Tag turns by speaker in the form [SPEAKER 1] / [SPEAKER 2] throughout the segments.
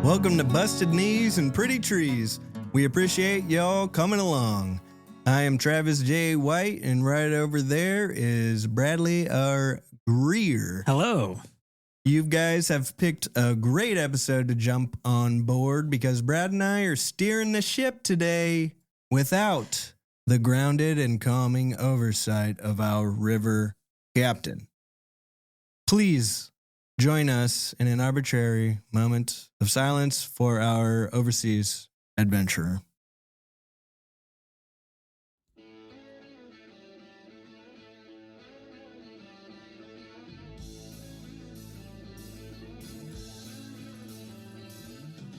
[SPEAKER 1] Welcome to Busted Knees and Pretty Trees. We appreciate y'all coming along. I am Travis J. White, and right over there is Bradley R. Greer.
[SPEAKER 2] Hello.
[SPEAKER 1] You guys have picked a great episode to jump on board because Brad and I are steering the ship today without the grounded and calming oversight of our river captain. Please join us in an arbitrary moment of silence for our overseas adventurer.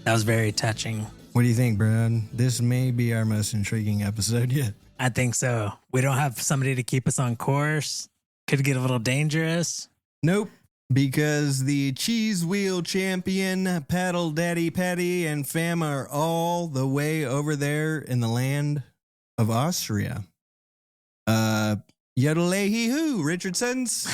[SPEAKER 2] That was very touching.
[SPEAKER 1] What do you think, Brad? This may be our most intriguing episode yet.
[SPEAKER 2] I think so. We don't have somebody to keep us on course. Could get a little dangerous.
[SPEAKER 1] Nope, because the cheese wheel champion, Paddle Daddy Patty, and fam are all the way over there in the land of Austria. Yodelay-hee-hoo, Richardsons.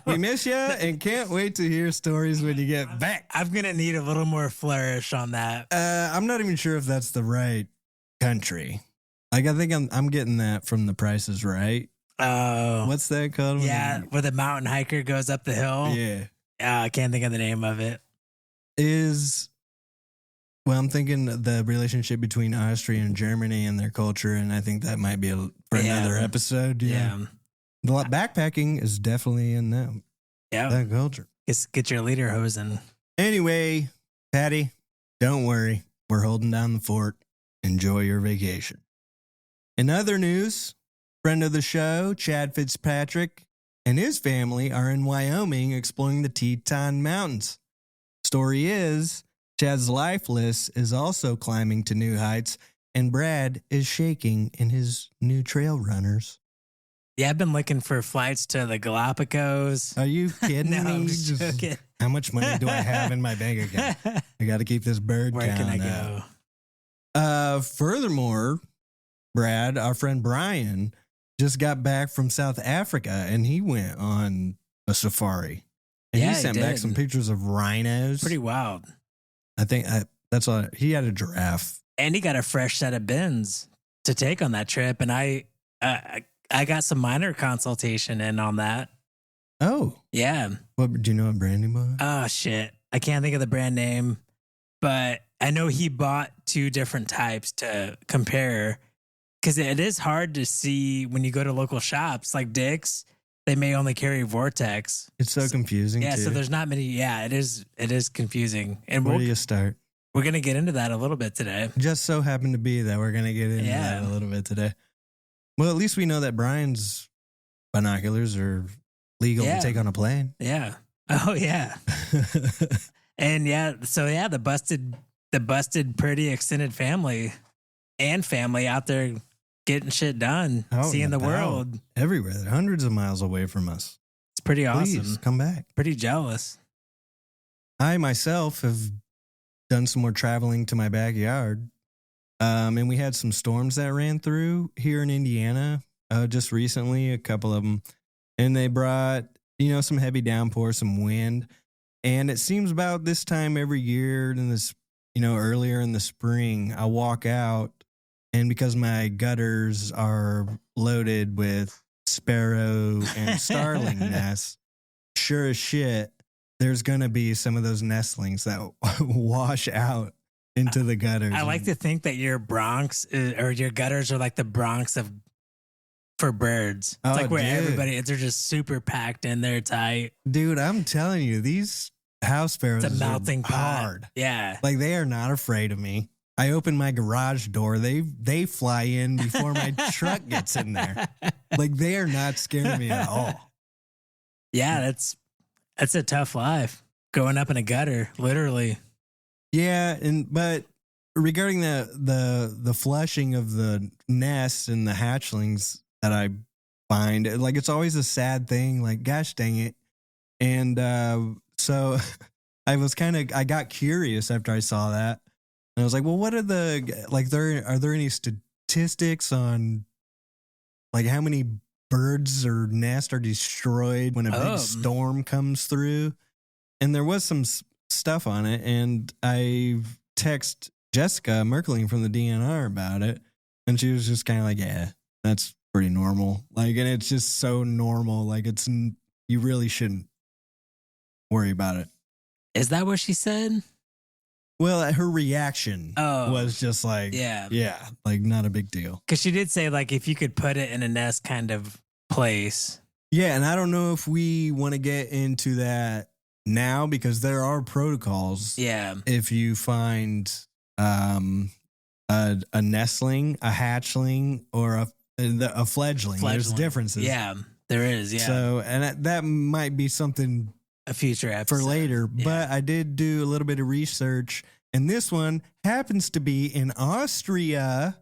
[SPEAKER 1] We miss you and can't wait to hear stories when you get back.
[SPEAKER 2] I'm going to need a little more flourish on that.
[SPEAKER 1] I'm not even sure if that's the right country. Like, I think I'm getting that from The Price is Right.
[SPEAKER 2] Oh.
[SPEAKER 1] What's that called?
[SPEAKER 2] Yeah, where the mountain hiker goes up the hill.
[SPEAKER 1] Yeah.
[SPEAKER 2] I can't think of the name of it.
[SPEAKER 1] Well, I'm thinking the relationship between Austria and Germany and their culture, and I think that might be for another episode. Yeah. The backpacking is definitely in that culture.
[SPEAKER 2] Get your leader hosing.
[SPEAKER 1] Anyway, Patty, don't worry. We're holding down the fort. Enjoy your vacation. In other news, friend of the show, Chad Fitzpatrick, and his family are in Wyoming exploring the Teton Mountains. Story is, Chad's lifeless is also climbing to new heights, and Brad is shaking in his new trail runners.
[SPEAKER 2] Yeah, I've been looking for flights to the Galapagos.
[SPEAKER 1] Are you kidding
[SPEAKER 2] No,
[SPEAKER 1] me?
[SPEAKER 2] I'm joking.
[SPEAKER 1] How much money do I have in my bank account? I got to keep this bird
[SPEAKER 2] Where
[SPEAKER 1] count
[SPEAKER 2] can I go?
[SPEAKER 1] Furthermore, Brad, our friend Brian, just got back from South Africa, and he went on a safari. And he sent back some pictures of rhinos.
[SPEAKER 2] Pretty wild.
[SPEAKER 1] I think that's all. He had a giraffe.
[SPEAKER 2] And he got a fresh set of bins to take on that trip. And I got some minor consultation in on that.
[SPEAKER 1] Oh.
[SPEAKER 2] Yeah.
[SPEAKER 1] What, do you know what brand he bought?
[SPEAKER 2] Oh, shit. I can't think of the brand name, but I know he bought two different types to compare. Because it is hard to see when you go to local shops like Dick's. They may only carry Vortex.
[SPEAKER 1] It's so confusing.
[SPEAKER 2] Yeah,
[SPEAKER 1] too.
[SPEAKER 2] so there's not many. Yeah, it is confusing. And
[SPEAKER 1] where do you start?
[SPEAKER 2] We're going to get into that a little bit today.
[SPEAKER 1] Just so happened to be that we're going to get into that a little bit today. Well, at least we know that Brian's binoculars are legal to take on a plane.
[SPEAKER 2] Yeah. Oh, yeah. And the busted pretty extended family out there getting shit done, seeing the world.
[SPEAKER 1] Everywhere. They're hundreds of miles away from us.
[SPEAKER 2] It's pretty awesome.
[SPEAKER 1] Please, come back.
[SPEAKER 2] Pretty jealous.
[SPEAKER 1] I myself have done some more traveling to my backyard. And we had some storms that ran through here in Indiana just recently, a couple of them. And they brought, some heavy downpour, some wind. And it seems about this time every year in this, earlier in the spring, I walk out. And because my gutters are loaded with sparrow and starling nests, sure as shit, there's going to be some of those nestlings that wash out into the gutters.
[SPEAKER 2] I like to think that your Bronx or your gutters are like the Bronx for birds. It's like where they're just super packed in there tight.
[SPEAKER 1] Dude, I'm telling you, these house sparrows
[SPEAKER 2] it's a melting
[SPEAKER 1] are hard.
[SPEAKER 2] Pot. Yeah.
[SPEAKER 1] Like they are not afraid of me. I open my garage door. They fly in before my truck gets in there. Like they are not scaring me at all.
[SPEAKER 2] Yeah, that's a tough life. Going up in a gutter, literally.
[SPEAKER 1] Yeah, but regarding the flushing of the nests and the hatchlings that I find, like it's always a sad thing. Like, gosh dang it. And so I got curious after I saw that. And I was like, well, what are are there any statistics on like how many birds or nests are destroyed when a big storm comes through? And there was some stuff on it, and I text Jessica Merkling from the DNR about it, and she was just kind of like, "Yeah, that's pretty normal." Like, and it's just so normal. Like, you really shouldn't worry about it.
[SPEAKER 2] Is that what she said?
[SPEAKER 1] Well, her reaction was just like, yeah, like not a big deal.
[SPEAKER 2] Because she did say, like, if you could put it in a nest kind of place.
[SPEAKER 1] Yeah, and I don't know if we want to get into that now because there are protocols.
[SPEAKER 2] Yeah.
[SPEAKER 1] If you find a nestling, a hatchling, or a fledgling, there's differences.
[SPEAKER 2] Yeah, there is. Yeah.
[SPEAKER 1] So, and that might be something
[SPEAKER 2] a future episode
[SPEAKER 1] for later. Yeah. But I did do a little bit of research, and this one happens to be in Austria,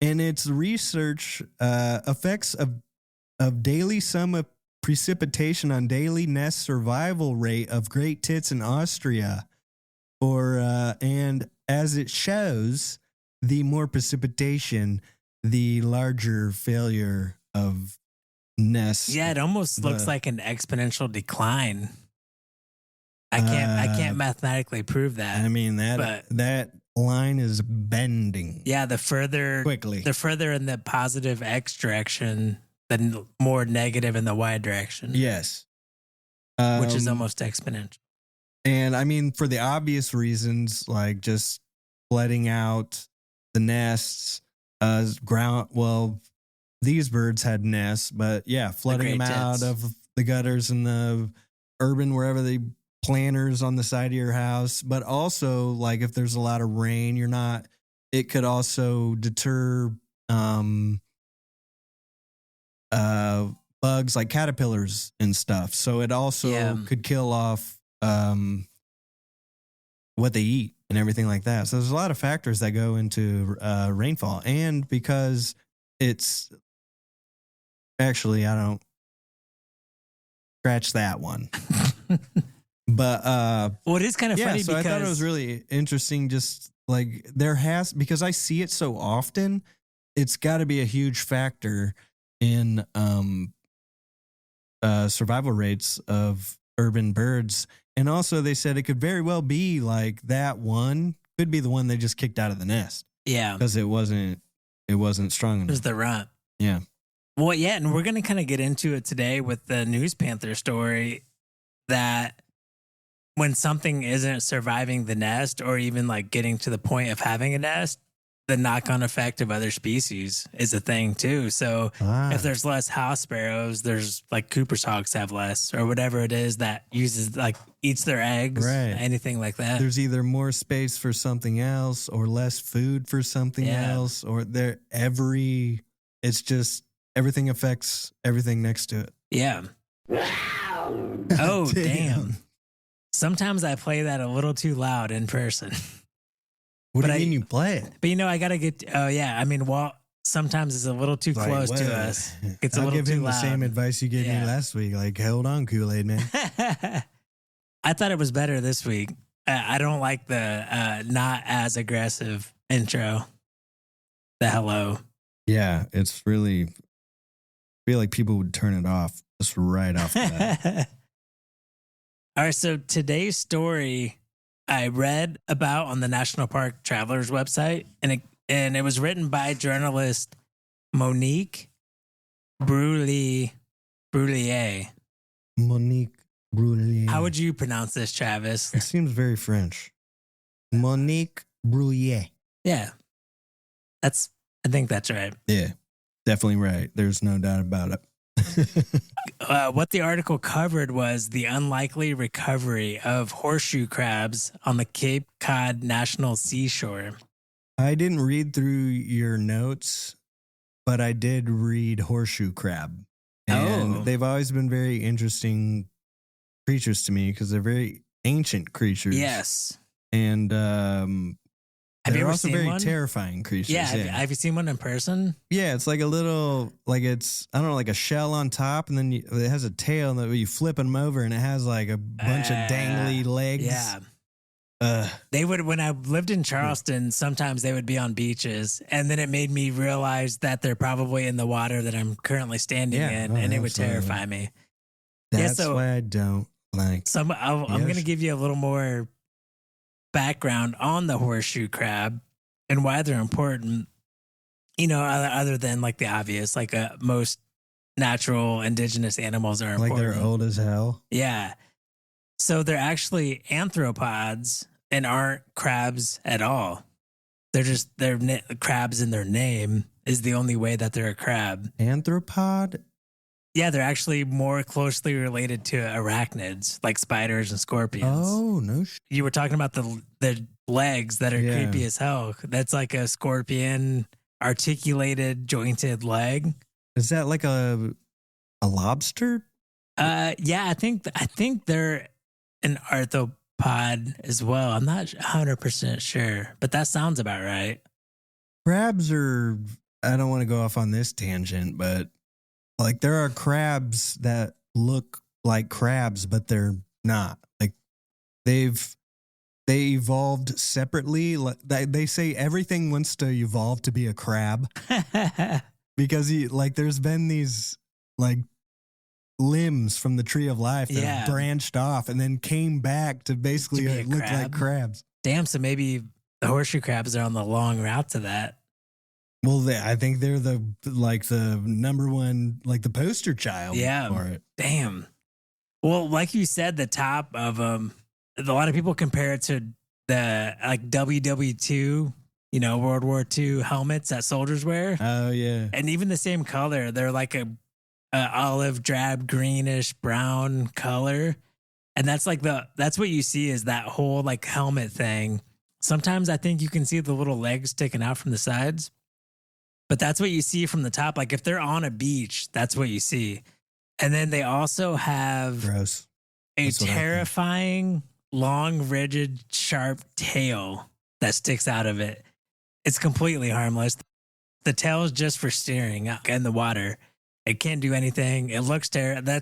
[SPEAKER 1] and it's research effects of daily summer precipitation on daily nest survival rate of great tits in Austria. And as it shows, the more precipitation, the larger failure of nests.
[SPEAKER 2] Yeah, it almost looks like an exponential decline. I can't mathematically prove that.
[SPEAKER 1] I mean that line is bending.
[SPEAKER 2] Yeah, the further in the positive X direction, the more negative in the Y direction.
[SPEAKER 1] Yes.
[SPEAKER 2] Which is almost exponential.
[SPEAKER 1] And I mean, for the obvious reasons, like just flooding out the nests, these birds had nests, but yeah, flooding them out of the gutters and the urban, wherever the planters on the side of your house. But also, like, if there's a lot of rain, it could also deter bugs like caterpillars and stuff. So it also could kill off what they eat and everything like that. So there's a lot of factors that go into rainfall. And because it's actually, I don't scratch that one. But
[SPEAKER 2] well, it is kind of funny
[SPEAKER 1] so
[SPEAKER 2] because
[SPEAKER 1] I thought it was really interesting. Just like because I see it so often, it's got to be a huge factor in survival rates of urban birds. And also, they said it could very well be like that one could be the one they just kicked out of the nest.
[SPEAKER 2] Yeah,
[SPEAKER 1] because it wasn't strong enough.
[SPEAKER 2] It was the runt.
[SPEAKER 1] Yeah.
[SPEAKER 2] Well, yeah, and we're going to kind of get into it today with the News Panther story that when something isn't surviving the nest or even like getting to the point of having a nest, the knock-on effect of other species is a thing too. So if there's less house sparrows, there's like Cooper's hawks have less or whatever it is that eats their eggs, anything like that.
[SPEAKER 1] There's either more space for something else or less food for something else, or it's just everything affects everything next to it.
[SPEAKER 2] Yeah. Oh, damn. Sometimes I play that a little too loud in person.
[SPEAKER 1] What do you mean you play it?
[SPEAKER 2] But I got to get, Walt sometimes is a little too close to us. It's a little too loud. I'll give him the
[SPEAKER 1] same advice you gave me last week. Like, hold on, Kool-Aid man.
[SPEAKER 2] I thought it was better this week. I don't like the not as aggressive intro. The hello.
[SPEAKER 1] Yeah, it's really, I feel like people would turn it off just right off the bat.
[SPEAKER 2] All right, so today's story I read about on the National Park Travelers website, and it was written by journalist Monique Brullier.
[SPEAKER 1] Monique Brullier.
[SPEAKER 2] How would you pronounce this, Travis?
[SPEAKER 1] It seems very French. Monique Brullier.
[SPEAKER 2] Yeah, I think that's right.
[SPEAKER 1] Yeah, definitely right. There's no doubt about it.
[SPEAKER 2] What the article covered was the unlikely recovery of horseshoe crabs on the Cape Cod National Seashore.
[SPEAKER 1] I didn't read through your notes, but I did read horseshoe crab. And they've always been very interesting creatures to me because they're very ancient creatures.
[SPEAKER 2] Yes.
[SPEAKER 1] And
[SPEAKER 2] have you ever
[SPEAKER 1] also
[SPEAKER 2] seen
[SPEAKER 1] very
[SPEAKER 2] one?
[SPEAKER 1] terrifying creatures.
[SPEAKER 2] Yeah. Have you seen one in person?
[SPEAKER 1] Yeah, it's like a little, like it's, I don't know, like a shell on top, and then it has a tail that you flip them over, and it has like a bunch of dangly legs.
[SPEAKER 2] Yeah. They would, when I lived in Charleston, sometimes they would be on beaches, and then it made me realize that they're probably in the water that I'm currently standing in, and it would terrify me.
[SPEAKER 1] That's why I don't like.
[SPEAKER 2] I'm going to give you a little more background on the horseshoe crab and why they're important, other than like the obvious, like most natural indigenous animals are important.
[SPEAKER 1] Like they're old as hell.
[SPEAKER 2] Yeah. So they're actually anthropods and aren't crabs at all. They're crabs in their name is the only way that they're a crab.
[SPEAKER 1] Anthropod?
[SPEAKER 2] Yeah, they're actually more closely related to arachnids like spiders and scorpions.
[SPEAKER 1] Oh, no.
[SPEAKER 2] You were talking about the legs that are creepy as hell. That's like a scorpion articulated jointed leg.
[SPEAKER 1] Is that like a lobster?
[SPEAKER 2] Yeah, I think they're an arthropod as well. I'm not 100% sure, but that sounds about right.
[SPEAKER 1] Crabs are, I don't want to go off on this tangent, but like there are crabs that look like crabs, but they're not. Like they evolved separately. They say everything wants to evolve to be a crab because there's been these like limbs from the tree of life that have branched off and then came back to basically look like crabs.
[SPEAKER 2] Damn, so maybe the horseshoe crabs are on the long route to that.
[SPEAKER 1] Well, I think they're the number one, like the poster child for it.
[SPEAKER 2] Damn. Well, like you said, the top of a lot of people compare it to the like WW2, World War II helmets that soldiers wear.
[SPEAKER 1] Oh yeah,
[SPEAKER 2] and even the same color. They're like a olive drab greenish brown color, and that's what you see is that whole like helmet thing. Sometimes I think you can see the little legs sticking out from the sides. But that's what you see from the top. Like if they're on a beach, that's what you see. And then they also have a terrifying, long, rigid, sharp tail that sticks out of it. It's completely harmless. The tail is just for steering in the water. It can't do anything. It looks terrible.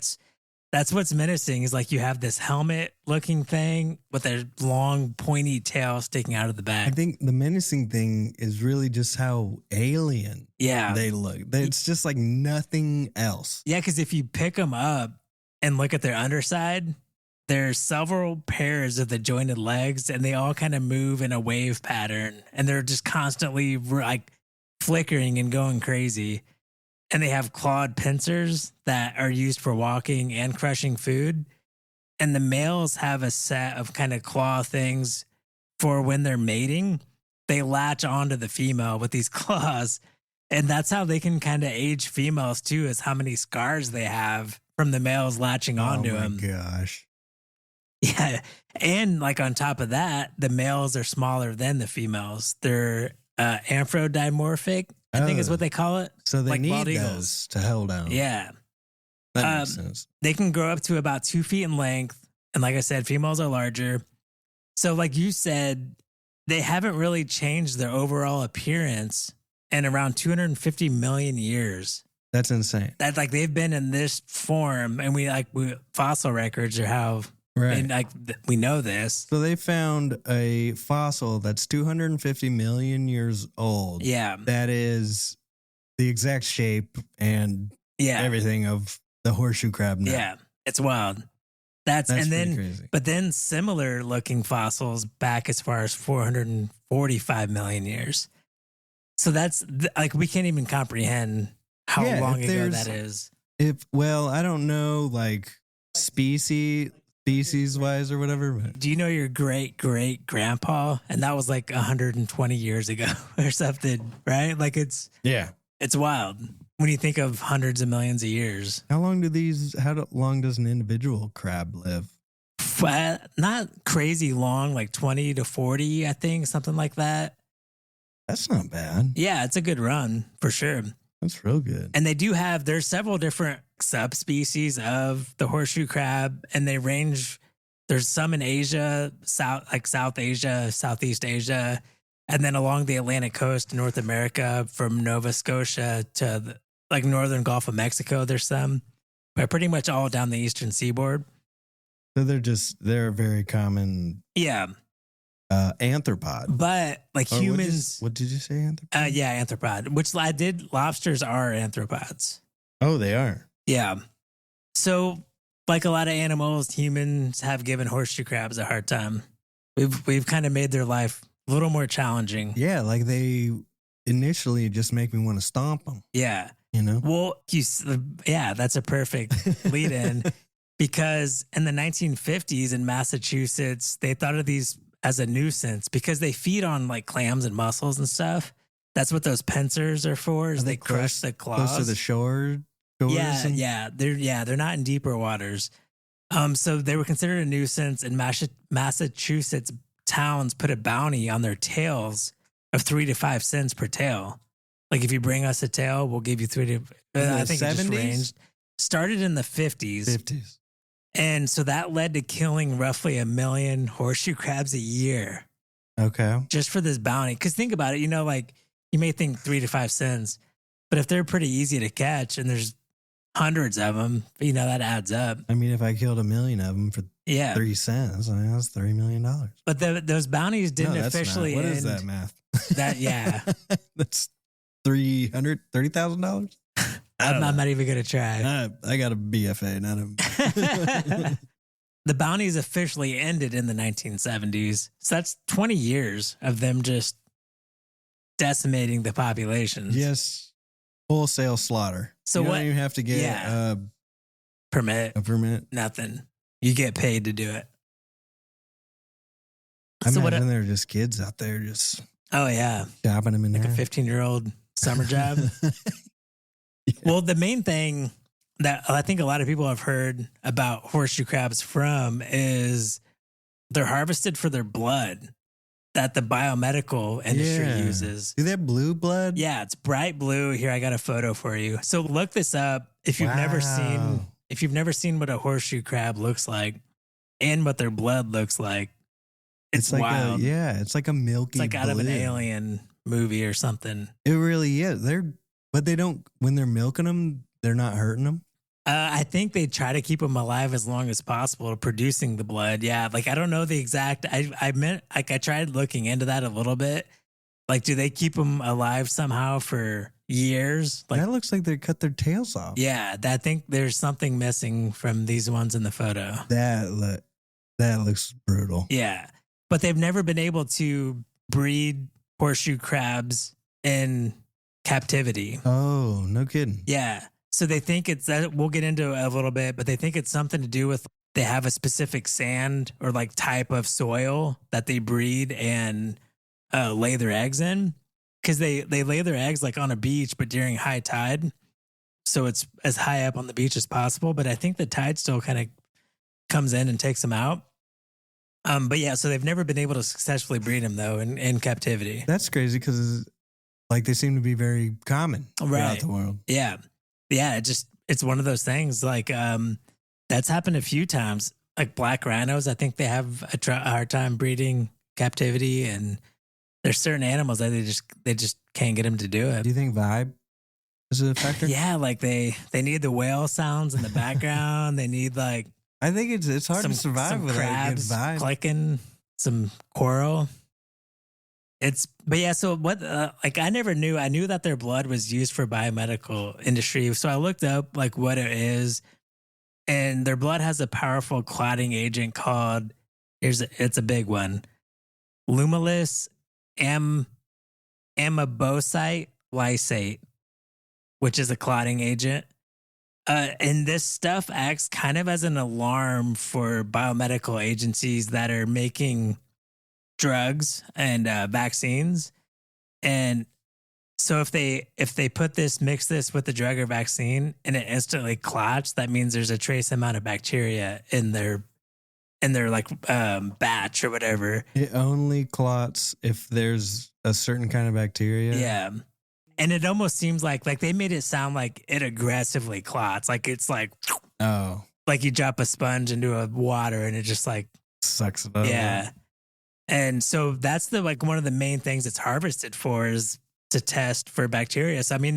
[SPEAKER 2] That's what's menacing is like you have this helmet looking thing with a long pointy tail sticking out of the back.
[SPEAKER 1] I think the menacing thing is really just how alien they look. It's just like nothing else.
[SPEAKER 2] Yeah, because if you pick them up and look at their underside, there's several pairs of the jointed legs and they all kind of move in a wave pattern and they're just constantly like flickering and going crazy. And they have clawed pincers that are used for walking and crushing food. And the males have a set of kind of claw things for when they're mating. They latch onto the female with these claws. And that's how they can kind of age females too, is how many scars they have from the males latching onto them.
[SPEAKER 1] Oh my gosh.
[SPEAKER 2] Yeah. And like on top of that, the males are smaller than the females. They're amphidomorphic. I think is what they call it.
[SPEAKER 1] So they need those to hold down.
[SPEAKER 2] Yeah.
[SPEAKER 1] That makes sense.
[SPEAKER 2] They can grow up to about 2 feet in length. And like I said, females are larger. So like you said, they haven't really changed their overall appearance in around 250 million years.
[SPEAKER 1] That's insane.
[SPEAKER 2] That like they've been in this form and we fossil records are how we know this.
[SPEAKER 1] So they found a fossil that's 250 million years old.
[SPEAKER 2] Yeah.
[SPEAKER 1] That is the exact shape and everything of the horseshoe crab now.
[SPEAKER 2] Yeah. It's wild. That's and then
[SPEAKER 1] crazy.
[SPEAKER 2] But then similar looking fossils back as far as 445 million years. So that's like we can't even comprehend how long ago that is.
[SPEAKER 1] I don't know like species wise or whatever. But.
[SPEAKER 2] Do you know your great grandpa? And that was like 120 years ago or something, right? Like it's wild when you think of hundreds of millions of years.
[SPEAKER 1] How long does an individual crab live?
[SPEAKER 2] Not crazy long, like 20 to 40, I think, something like that.
[SPEAKER 1] That's not bad.
[SPEAKER 2] Yeah, it's a good run for sure.
[SPEAKER 1] That's real good.
[SPEAKER 2] And there's several different subspecies of the horseshoe crab, and they range. There's some in Asia, South Asia, Southeast Asia, and then along the Atlantic coast, North America, from Nova Scotia to the northern Gulf of Mexico. There's some, but pretty much all down the eastern seaboard.
[SPEAKER 1] So they're a very common.
[SPEAKER 2] Yeah.
[SPEAKER 1] Anthropod.
[SPEAKER 2] But humans.
[SPEAKER 1] What did you say? Anthropod?
[SPEAKER 2] Yeah, anthropod, which I did. Lobsters are anthropods.
[SPEAKER 1] Oh, they are.
[SPEAKER 2] Yeah. So, like a lot of animals, humans have given horseshoe crabs a hard time. We've kind of made their life a little more challenging.
[SPEAKER 1] Yeah, like they initially just make me want to stomp them.
[SPEAKER 2] Yeah.
[SPEAKER 1] You know?
[SPEAKER 2] Well, yeah, that's a perfect lead in because in the 1950s in Massachusetts, they thought of these as a nuisance because they feed on like clams and mussels and stuff. That's what those pincers are for. Is they crush the claws
[SPEAKER 1] close to the shores.
[SPEAKER 2] Yeah. They're not in deeper waters. So they were considered a nuisance, and Massachusetts towns put a bounty on their tails of 3 to 5 cents per tail. Like if you bring us a tail, we'll give you 3 to. I think 70s? It just ranged. Started in the 50s.
[SPEAKER 1] 50s.
[SPEAKER 2] And so that led to killing roughly 1 million horseshoe crabs a year.
[SPEAKER 1] Okay.
[SPEAKER 2] Just for this bounty. Because think about it, like you may think 3 to 5 cents, but if they're pretty easy to catch and there's hundreds of them, that adds up.
[SPEAKER 1] I mean, if I killed 1 million of them for 3 cents, I mean, that's $3 million.
[SPEAKER 2] But those bounties didn't officially
[SPEAKER 1] end. What
[SPEAKER 2] end.
[SPEAKER 1] is that math?
[SPEAKER 2] That's
[SPEAKER 1] $330,000.
[SPEAKER 2] I'm not even gonna try.
[SPEAKER 1] I got a BFA, not a.
[SPEAKER 2] The bounties officially ended in the 1970s, so that's 20 years of them just decimating the populations.
[SPEAKER 1] Yes, wholesale slaughter.
[SPEAKER 2] So
[SPEAKER 1] you
[SPEAKER 2] what?
[SPEAKER 1] Don't even have to get a
[SPEAKER 2] permit.
[SPEAKER 1] Nothing.
[SPEAKER 2] You get paid to do it.
[SPEAKER 1] I imagine there are just kids out there just.
[SPEAKER 2] Oh yeah,
[SPEAKER 1] chopping them in
[SPEAKER 2] like
[SPEAKER 1] half.
[SPEAKER 2] a 15-year-old summer job. Yeah. Well, the main thing that I think a lot of people have heard about horseshoe crabs from is they're harvested for their blood that the biomedical industry uses.
[SPEAKER 1] Do they have blue blood?
[SPEAKER 2] Yeah, it's bright blue. Here, I got a photo for you. So look this up if you've never seen what a horseshoe crab looks like and what their blood looks like. It's like wild.
[SPEAKER 1] It's like a milky.
[SPEAKER 2] It's like out of an Alien movie or something.
[SPEAKER 1] It really is. But they don't, when they're milking them, they're not hurting them.
[SPEAKER 2] I think they try to keep them alive as long as possible, producing the blood. Yeah. Like, I don't know the exact, I tried looking into that a little bit. Like, do they keep them alive somehow for years? Like,
[SPEAKER 1] that looks like they cut their tails off.
[SPEAKER 2] Yeah. I think there's something missing from these ones in the photo.
[SPEAKER 1] That looks brutal.
[SPEAKER 2] Yeah. But they've never been able to breed horseshoe crabs in captivity.
[SPEAKER 1] Oh, no kidding.
[SPEAKER 2] Yeah. So they think it's that, we'll get into it a little bit, but they think it's something to do with they have a specific sand or like type of soil that they breed and lay their eggs in, because they lay their eggs like on a beach, but during high tide. So it's as high up on the beach as possible. But I think the tide still kind of comes in and takes them out. But yeah, so they've never been able to successfully breed them though in captivity.
[SPEAKER 1] That's crazy because like they seem to be very common throughout the world.
[SPEAKER 2] Yeah. Yeah. It's one of those things like, that's happened a few times. Like black rhinos, I think they have a hard time breeding captivity, and there's certain animals that they just can't get them to do it.
[SPEAKER 1] Do you think vibe is a factor?
[SPEAKER 2] Yeah. Like they need the whale sounds in the background. They need like,
[SPEAKER 1] I think it's hard to survive without
[SPEAKER 2] crabs
[SPEAKER 1] good vibe.
[SPEAKER 2] Clicking, some coral. But yeah, so what, like I never knew, I knew that their blood was used for biomedical industry. So I looked up like what it is, and their blood has a powerful clotting agent called, it's a big one, Lumulus amiboside lysate, which is a clotting agent. And this stuff acts kind of as an alarm for biomedical agencies that are making drugs and vaccines. And so if they mix this with the drug or vaccine and it instantly clots, that means there's a trace amount of bacteria in their like batch or whatever.
[SPEAKER 1] It only clots if there's a certain kind of bacteria.
[SPEAKER 2] Yeah. And it almost seems like they made it sound like it aggressively clots. Like it's like,
[SPEAKER 1] oh,
[SPEAKER 2] like you drop a sponge into a water and it just like
[SPEAKER 1] sucks it up.
[SPEAKER 2] Yeah. And so that's one of the main things it's harvested for is to test for bacteria. So, I mean,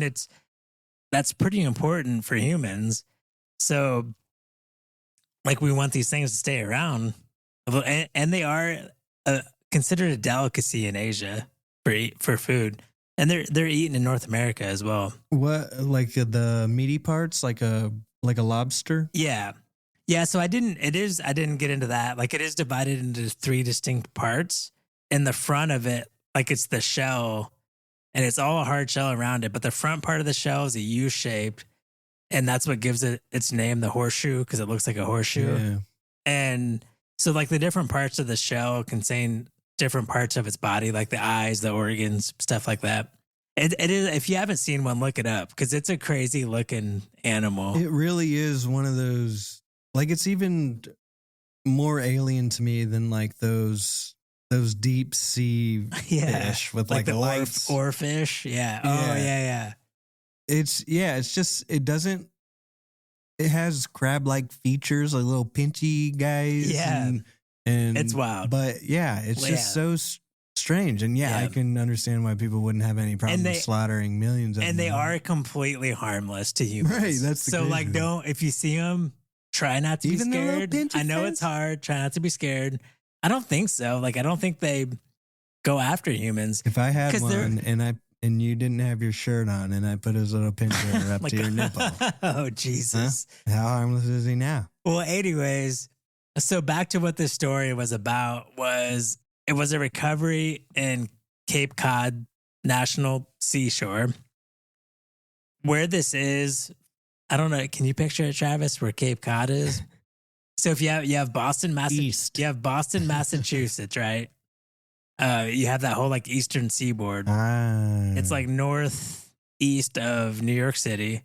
[SPEAKER 2] that's pretty important for humans. So like we want these things to stay around, and they are considered a delicacy in Asia for food. And they're eaten in North America as well.
[SPEAKER 1] What, like the meaty parts, like a lobster?
[SPEAKER 2] Yeah. Yeah, so I didn't get into that. Like it is divided into three distinct parts. In the front of it, like it's the shell and it's all a hard shell around it, but the front part of the shell is a U shaped, and that's what gives it its name, the horseshoe, because it looks like a horseshoe.
[SPEAKER 1] Yeah.
[SPEAKER 2] And so like the different parts of the shell contain different parts of its body, like the eyes, the organs, stuff like that. It is, if you haven't seen one, look it up because it's a crazy looking animal.
[SPEAKER 1] It really is one of those, like it's even more alien to me than like those deep sea fish with like
[SPEAKER 2] the
[SPEAKER 1] lights.
[SPEAKER 2] Oarfish. Yeah. Oh, yeah.
[SPEAKER 1] It's just, it has crab-like features, like little pinchy guys.
[SPEAKER 2] Yeah.
[SPEAKER 1] And
[SPEAKER 2] it's wild.
[SPEAKER 1] But yeah, it's just so strange. And I can understand why people wouldn't have any problem slaughtering millions of them.
[SPEAKER 2] And they are completely harmless to humans.
[SPEAKER 1] Right. That's the
[SPEAKER 2] so like, if you see them, try not to be scared. I know it's hard. Try not to be scared. I don't think so. Like, I don't think they go after humans.
[SPEAKER 1] If I had one and you didn't have your shirt on and I put his little pincher up to your nipple.
[SPEAKER 2] Oh, Jesus.
[SPEAKER 1] Huh? How harmless is he now?
[SPEAKER 2] Well, anyways, so back to what this story was about it was a recovery in Cape Cod National Seashore. Where this is, I don't know. Can you picture it, Travis, where Cape Cod is? So if you have Boston, Massachusetts, right? You have that whole like eastern seaboard. It's like northeast of New York City.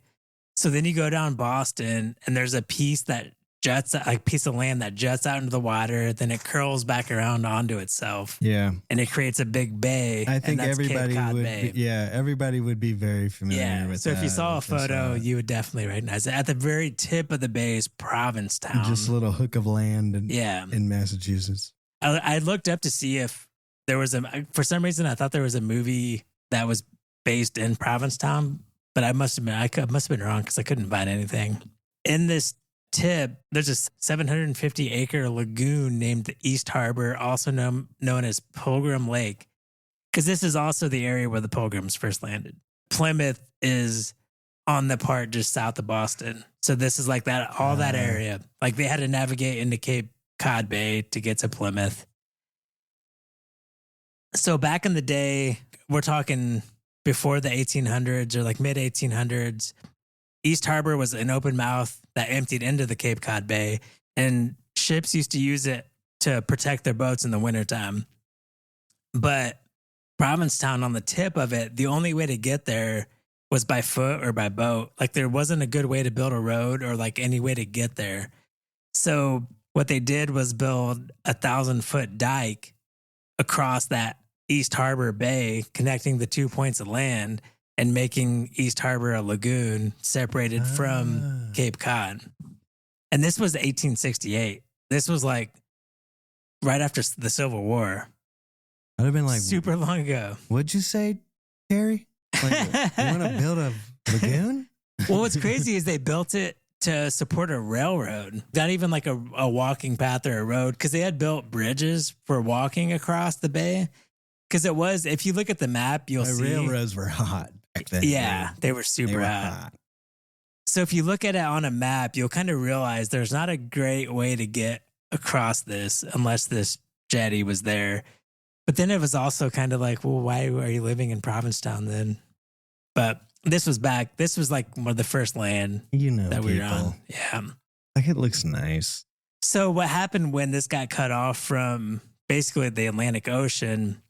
[SPEAKER 2] So then you go down Boston, and there's a piece of land that juts out into the water. Then it curls back around onto itself. Yeah, and it creates a big bay.
[SPEAKER 1] I think everybody would be very familiar with that.
[SPEAKER 2] So if you saw a photo, you would definitely recognize it. At the very tip of the bay is Provincetown,
[SPEAKER 1] just a little hook of land in Massachusetts.
[SPEAKER 2] I looked up to see if there was for some reason I thought there was a movie that was based in Provincetown, but I must have been wrong because I couldn't find anything. In this tip, there's a 750-acre lagoon named the East Harbor, also known as Pilgrim Lake, because this is also the area where the Pilgrims first landed. Plymouth is on the part just south of Boston, so this is like that that area. Like they had to navigate into Cape Cod Bay to get to Plymouth. So back in the day, we're talking before the 1800s or like mid 1800s, East Harbor was an open mouth that emptied into the Cape Cod Bay, and ships used to use it to protect their boats in the wintertime. But Provincetown, on the tip of it, the only way to get there was by foot or by boat. Like there wasn't a good way to build a road or like any way to get there. So what they did was build 1,000-foot dike across that East Harbor Bay, connecting the 2 points of land and making East Harbor a lagoon separated from Cape Cod. And this was 1868. This was like right after the Civil War.
[SPEAKER 1] I'd have been like
[SPEAKER 2] super long ago.
[SPEAKER 1] What'd you say, Terry? Like, you want to build a lagoon?
[SPEAKER 2] Well, what's crazy is they built it to support a railroad, not even like a walking path or a road, because they had built bridges for walking across the bay. Because it was, if you look at the map, you'll see.
[SPEAKER 1] Railroads were hot back then.
[SPEAKER 2] Yeah, they were super hot. So if you look at it on a map, you'll kind of realize there's not a great way to get across this unless this jetty was there. But then it was also kind of like, well, why are you living in Provincetown then? But this was like one of the first land that we were on. Yeah.
[SPEAKER 1] Like it looks nice.
[SPEAKER 2] So what happened when this got cut off from basically the Atlantic Ocean,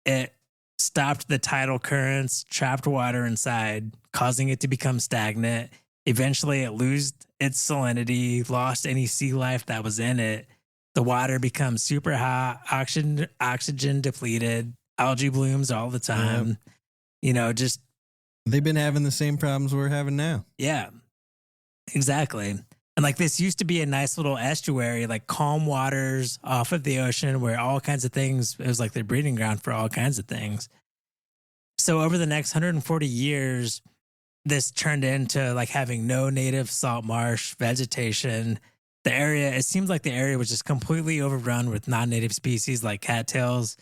[SPEAKER 2] it stopped the tidal currents, trapped water inside, causing it to become stagnant. Eventually it lost its salinity, lost any sea life that was in it. The water becomes super hot, oxygen depleted, algae blooms all the time. Just
[SPEAKER 1] they've been having the same problems we're having now.
[SPEAKER 2] Yeah, exactly. And like this used to be a nice little estuary, like calm waters off of the ocean where all kinds of things, it was like their breeding ground for all kinds of things. So over the next 140 years, this turned into like having no native salt marsh vegetation. The area, it seems like the area was just completely overrun with non-native species like cattails.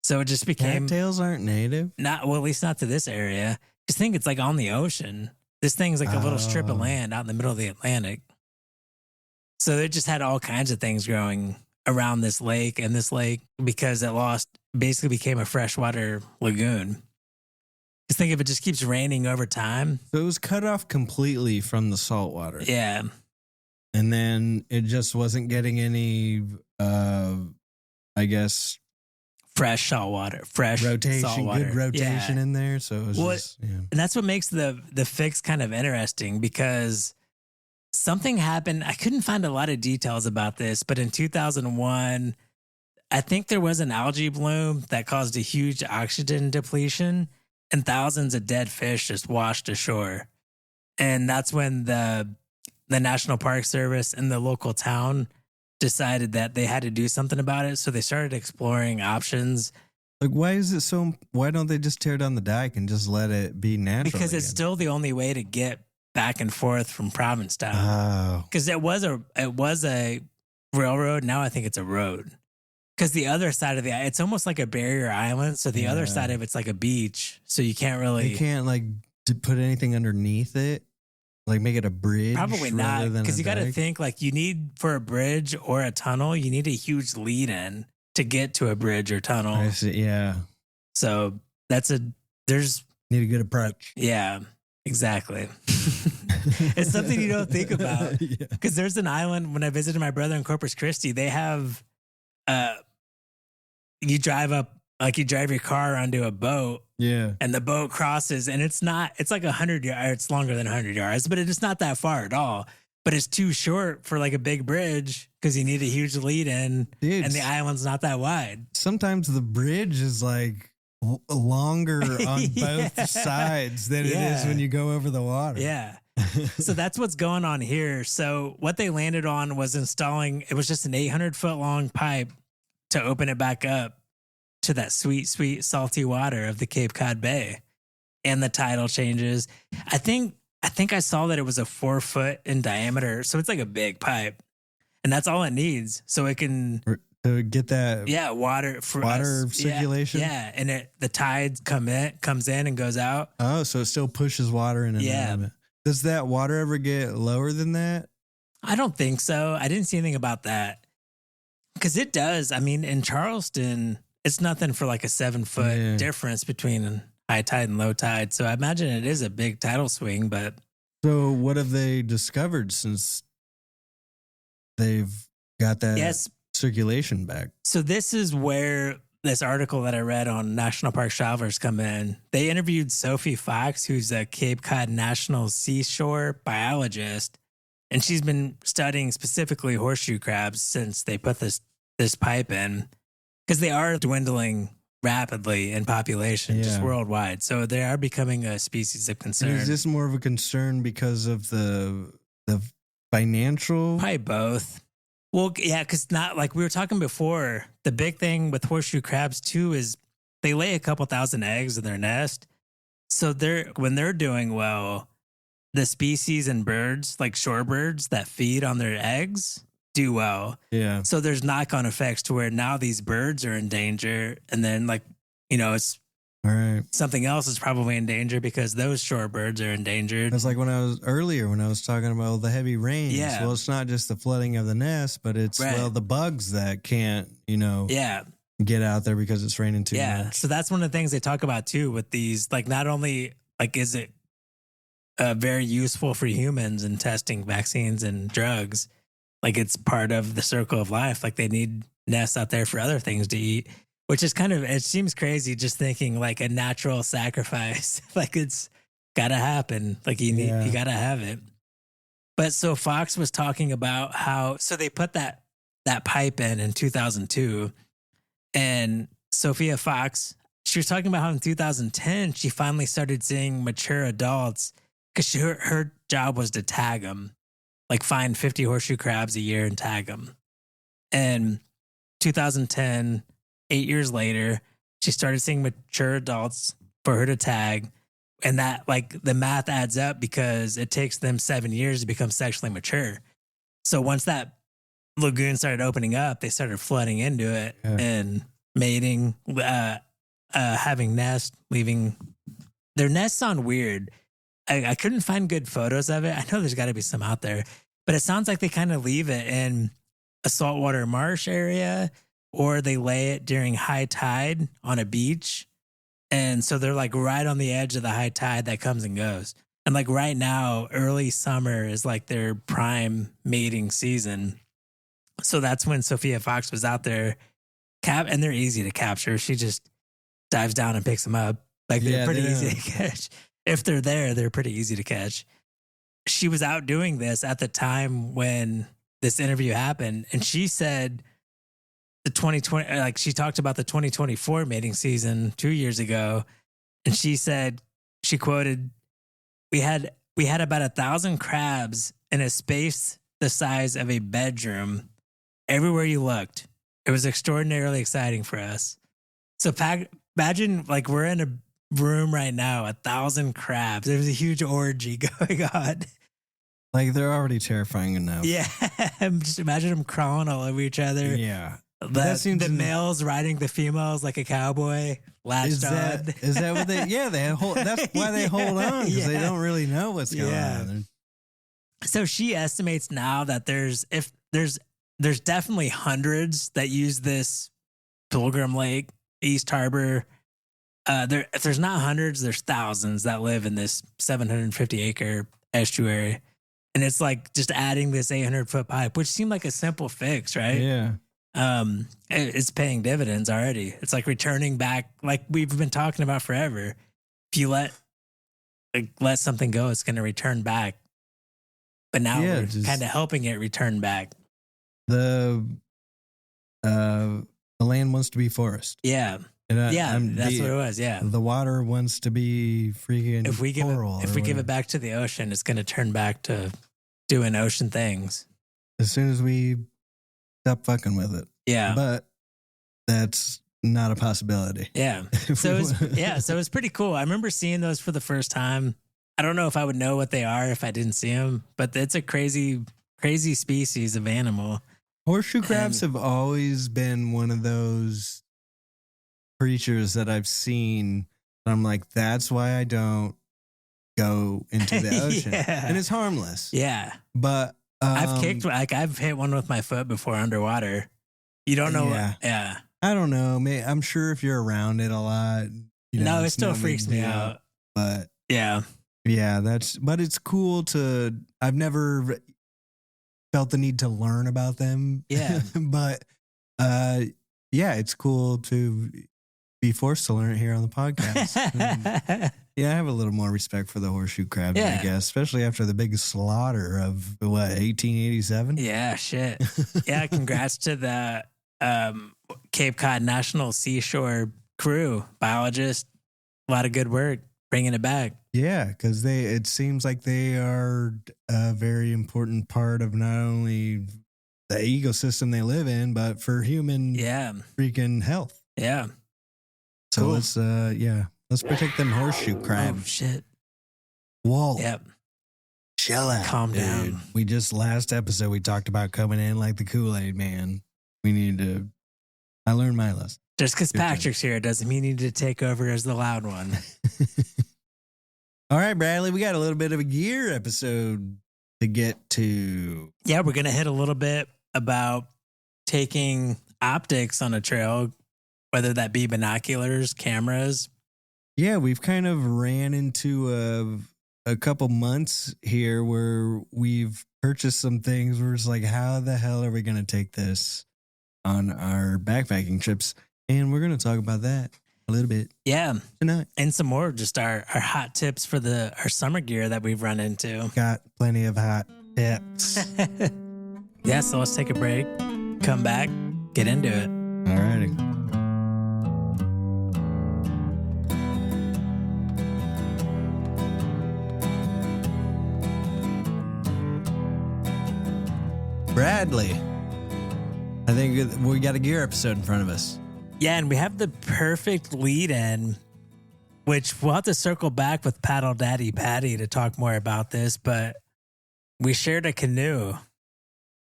[SPEAKER 2] So it just became...
[SPEAKER 1] Cattails aren't native?
[SPEAKER 2] At least not to this area. Just think it's like on the ocean. This thing's like a little strip of land out in the middle of the Atlantic. So they just had all kinds of things growing around this lake, and this lake, because it basically became a freshwater lagoon. Just think if it just keeps raining over time.
[SPEAKER 1] So it was cut off completely from the salt water.
[SPEAKER 2] Yeah.
[SPEAKER 1] And then it just wasn't getting any, I guess,
[SPEAKER 2] fresh salt water,
[SPEAKER 1] rotation,
[SPEAKER 2] salt water.
[SPEAKER 1] Good rotation in there. So it was just, yeah.
[SPEAKER 2] And that's what makes the fix kind of interesting, because something happened. I couldn't find a lot of details about this, but in 2001, I think there was an algae bloom that caused a huge oxygen depletion, and thousands of dead fish just washed ashore. And that's when the National Park Service and the local town decided that they had to do something about it. So they started exploring options.
[SPEAKER 1] Like, why don't they just tear down the dike and just let it be natural?
[SPEAKER 2] Because it's still the only way to get back and forth from Provincetown.
[SPEAKER 1] Oh.
[SPEAKER 2] Because it was a railroad. Now I think it's a road. Because the other side of it's almost like a barrier island. So the other side of it's like a beach. So you can't really.
[SPEAKER 1] You can't like put anything underneath it. Like make it a bridge?
[SPEAKER 2] Probably not, because you got to think like you need, for a bridge or a tunnel, you need a huge lead in to get to a bridge or tunnel.
[SPEAKER 1] I see, yeah.
[SPEAKER 2] So there's
[SPEAKER 1] need a good approach.
[SPEAKER 2] Yeah, exactly. It's something you don't think about, because there's an island. When I visited my brother in Corpus Christi, they have, you drive your car onto a boat.
[SPEAKER 1] Yeah.
[SPEAKER 2] And the boat crosses, and it's like 100 yards. It's longer than 100 yards, but it's not that far at all. But it's too short for like a big bridge, because you need a huge lead in, and the island's not that wide.
[SPEAKER 1] Sometimes the bridge is like longer on both sides than it is when you go over the water.
[SPEAKER 2] Yeah. So that's what's going on here. So what they landed on was it was just an 800-foot long pipe to open it back up to that sweet, sweet, salty water of the Cape Cod Bay. And the tidal changes. I think I saw that it was a 4 foot in diameter. So it's like a big pipe. And that's all it needs. So it can
[SPEAKER 1] to get that
[SPEAKER 2] water
[SPEAKER 1] circulation.
[SPEAKER 2] Yeah. And the tide comes in and goes out.
[SPEAKER 1] Oh, so it still pushes water in and out of it. Does that water ever get lower than that?
[SPEAKER 2] I don't think so. I didn't see anything about that. Because it does. I mean, in Charleston, it's nothing for like a 7 foot difference between high tide and low tide. So I imagine it is a big tidal swing, but.
[SPEAKER 1] So what have they discovered since they've got that circulation back? So
[SPEAKER 2] this is where this article that I read on National Park Travelers come in. They interviewed Sophie Fox, who's a Cape Cod National Seashore biologist. And she's been studying specifically horseshoe crabs since they put this pipe in. Because they are dwindling rapidly in population, just worldwide. So they are becoming a species of concern.
[SPEAKER 1] And is this more of a concern because of the financial?
[SPEAKER 2] Probably both. Well, yeah, because not like we were talking before, the big thing with horseshoe crabs too is they lay a couple thousand eggs in their nest. So when they're doing well, the species and birds, like shorebirds that feed on their eggs, do well.
[SPEAKER 1] Yeah.
[SPEAKER 2] So there's knock-on effects to where now these birds are in danger, and then it's
[SPEAKER 1] all right.
[SPEAKER 2] Something else is probably in danger because those shorebirds are endangered.
[SPEAKER 1] It's like when I was talking about the heavy rains.
[SPEAKER 2] Yeah.
[SPEAKER 1] Well, it's not just the flooding of the nest, but it's the bugs that can't, get out there because it's raining too much.
[SPEAKER 2] So that's one of the things they talk about too with these, like not only like is it very useful for humans in testing vaccines and drugs, like it's part of the circle of life. Like they need nests out there for other things to eat, which is it seems crazy just thinking like a natural sacrifice. Like it's gotta happen. Like you gotta have it. But so Fox was talking about so they put that pipe in 2002, and Sophia Fox, she was talking about how in 2010, she finally started seeing mature adults because her job was to tag them. Like find 50 horseshoe crabs a year and tag them. And 2010, 8 years later, she started seeing mature adults for her to tag. And that the math adds up because it takes them 7 years to become sexually mature. So once that lagoon started opening up, they started flooding into it and mating, having nests, leaving. Their nests sound weird. I couldn't find good photos of it. I know there's got to be some out there. But it sounds like they kind of leave it in a saltwater marsh area, or they lay it during high tide on a beach. And so they're like right on the edge of the high tide that comes and goes. And like right now, early summer is like their prime mating season. So that's when Sophia Fox was out there, and they're easy to capture. She just dives down and picks them up. Like they're pretty easy to catch. If they're there, they're pretty easy to catch. She was out doing this at the time when this interview happened, and she said the 2020, like she talked about the 2024 mating season 2 years ago, and she said, she quoted, we had about 1,000 crabs in a space the size of a bedroom everywhere you looked. It was extraordinarily exciting for us. So imagine like we're in a room right now, 1,000 crabs. There was a huge orgy going on.
[SPEAKER 1] Like they're already terrifying enough.
[SPEAKER 2] Yeah. Just imagine them crawling all over each other.
[SPEAKER 1] Yeah.
[SPEAKER 2] The males riding the females like a cowboy, latched on.
[SPEAKER 1] Is that what they? Yeah, that's why they hold on, because they don't really know what's going on.
[SPEAKER 2] So she estimates now that there's definitely hundreds that use this Pilgrim Lake, East Harbor. If there's not hundreds, there's thousands that live in this 750 acre estuary, and it's like just adding this 800-foot pipe, which seemed like a simple fix, right?
[SPEAKER 1] Yeah.
[SPEAKER 2] It's paying dividends already. It's like returning back, like we've been talking about forever. If you let something go, it's going to return back. But now we're kind of helping it return back.
[SPEAKER 1] The land wants to be forest.
[SPEAKER 2] Yeah. That's what it was. Yeah.
[SPEAKER 1] The water wants to be freaking
[SPEAKER 2] if we give it back to the ocean, it's going to turn back to doing ocean things.
[SPEAKER 1] As soon as we stop fucking with it.
[SPEAKER 2] Yeah.
[SPEAKER 1] But that's not a possibility.
[SPEAKER 2] Yeah. So it's pretty cool. I remember seeing those for the first time. I don't know if I would know what they are if I didn't see them, but it's a crazy, crazy species of animal.
[SPEAKER 1] Horseshoe crabs have always been one of those creatures that I've seen. I'm like, that's why I don't go into the ocean. And it's harmless.
[SPEAKER 2] Yeah.
[SPEAKER 1] But
[SPEAKER 2] I've hit one with my foot before underwater. You don't know. Yeah.
[SPEAKER 1] I don't know. I'm sure if you're around it a lot.
[SPEAKER 2] No, it still freaks me out.
[SPEAKER 1] But
[SPEAKER 2] yeah.
[SPEAKER 1] Yeah, but it's cool I've never felt the need to learn about them.
[SPEAKER 2] Yeah.
[SPEAKER 1] But it's cool to be forced to learn it here on the podcast. Yeah, I have a little more respect for the horseshoe crab, I guess, especially after the big slaughter of 1887?
[SPEAKER 2] Yeah, shit. Yeah, congrats to the Cape Cod National Seashore crew, biologists. A lot of good work bringing it back.
[SPEAKER 1] Yeah, because it seems like they are a very important part of not only the ecosystem they live in, but for human freaking health.
[SPEAKER 2] Yeah.
[SPEAKER 1] So let's protect them horseshoe crabs.
[SPEAKER 2] Oh shit.
[SPEAKER 1] Walt.
[SPEAKER 2] Yep.
[SPEAKER 1] Chill out.
[SPEAKER 2] Calm down.
[SPEAKER 1] We last episode we talked about coming in like the Kool-Aid man. I learned my lesson.
[SPEAKER 2] Just because Patrick's here doesn't mean you need to take over as the loud one.
[SPEAKER 1] All right, Bradley, we got a little bit of a gear episode to get to.
[SPEAKER 2] Yeah, we're going to hit a little bit about taking optics on a trail, whether that be binoculars, cameras.
[SPEAKER 1] Yeah, we've kind of ran into a couple months here where we've purchased some things. We're just like, how the hell are we going to take this on our backpacking trips? And we're going to talk about that a little bit.
[SPEAKER 2] Yeah.
[SPEAKER 1] Tonight.
[SPEAKER 2] And some more, just our hot tips for our summer gear that we've run into.
[SPEAKER 1] Got plenty of hot tips.
[SPEAKER 2] Yeah, so let's take a break, come back, get into it.
[SPEAKER 1] All righty. Bradley, I think we got a gear episode in front of us.
[SPEAKER 2] Yeah, and we have the perfect lead in, which we'll have to circle back with Paddle Daddy Patty to talk more about this, but we shared a canoe.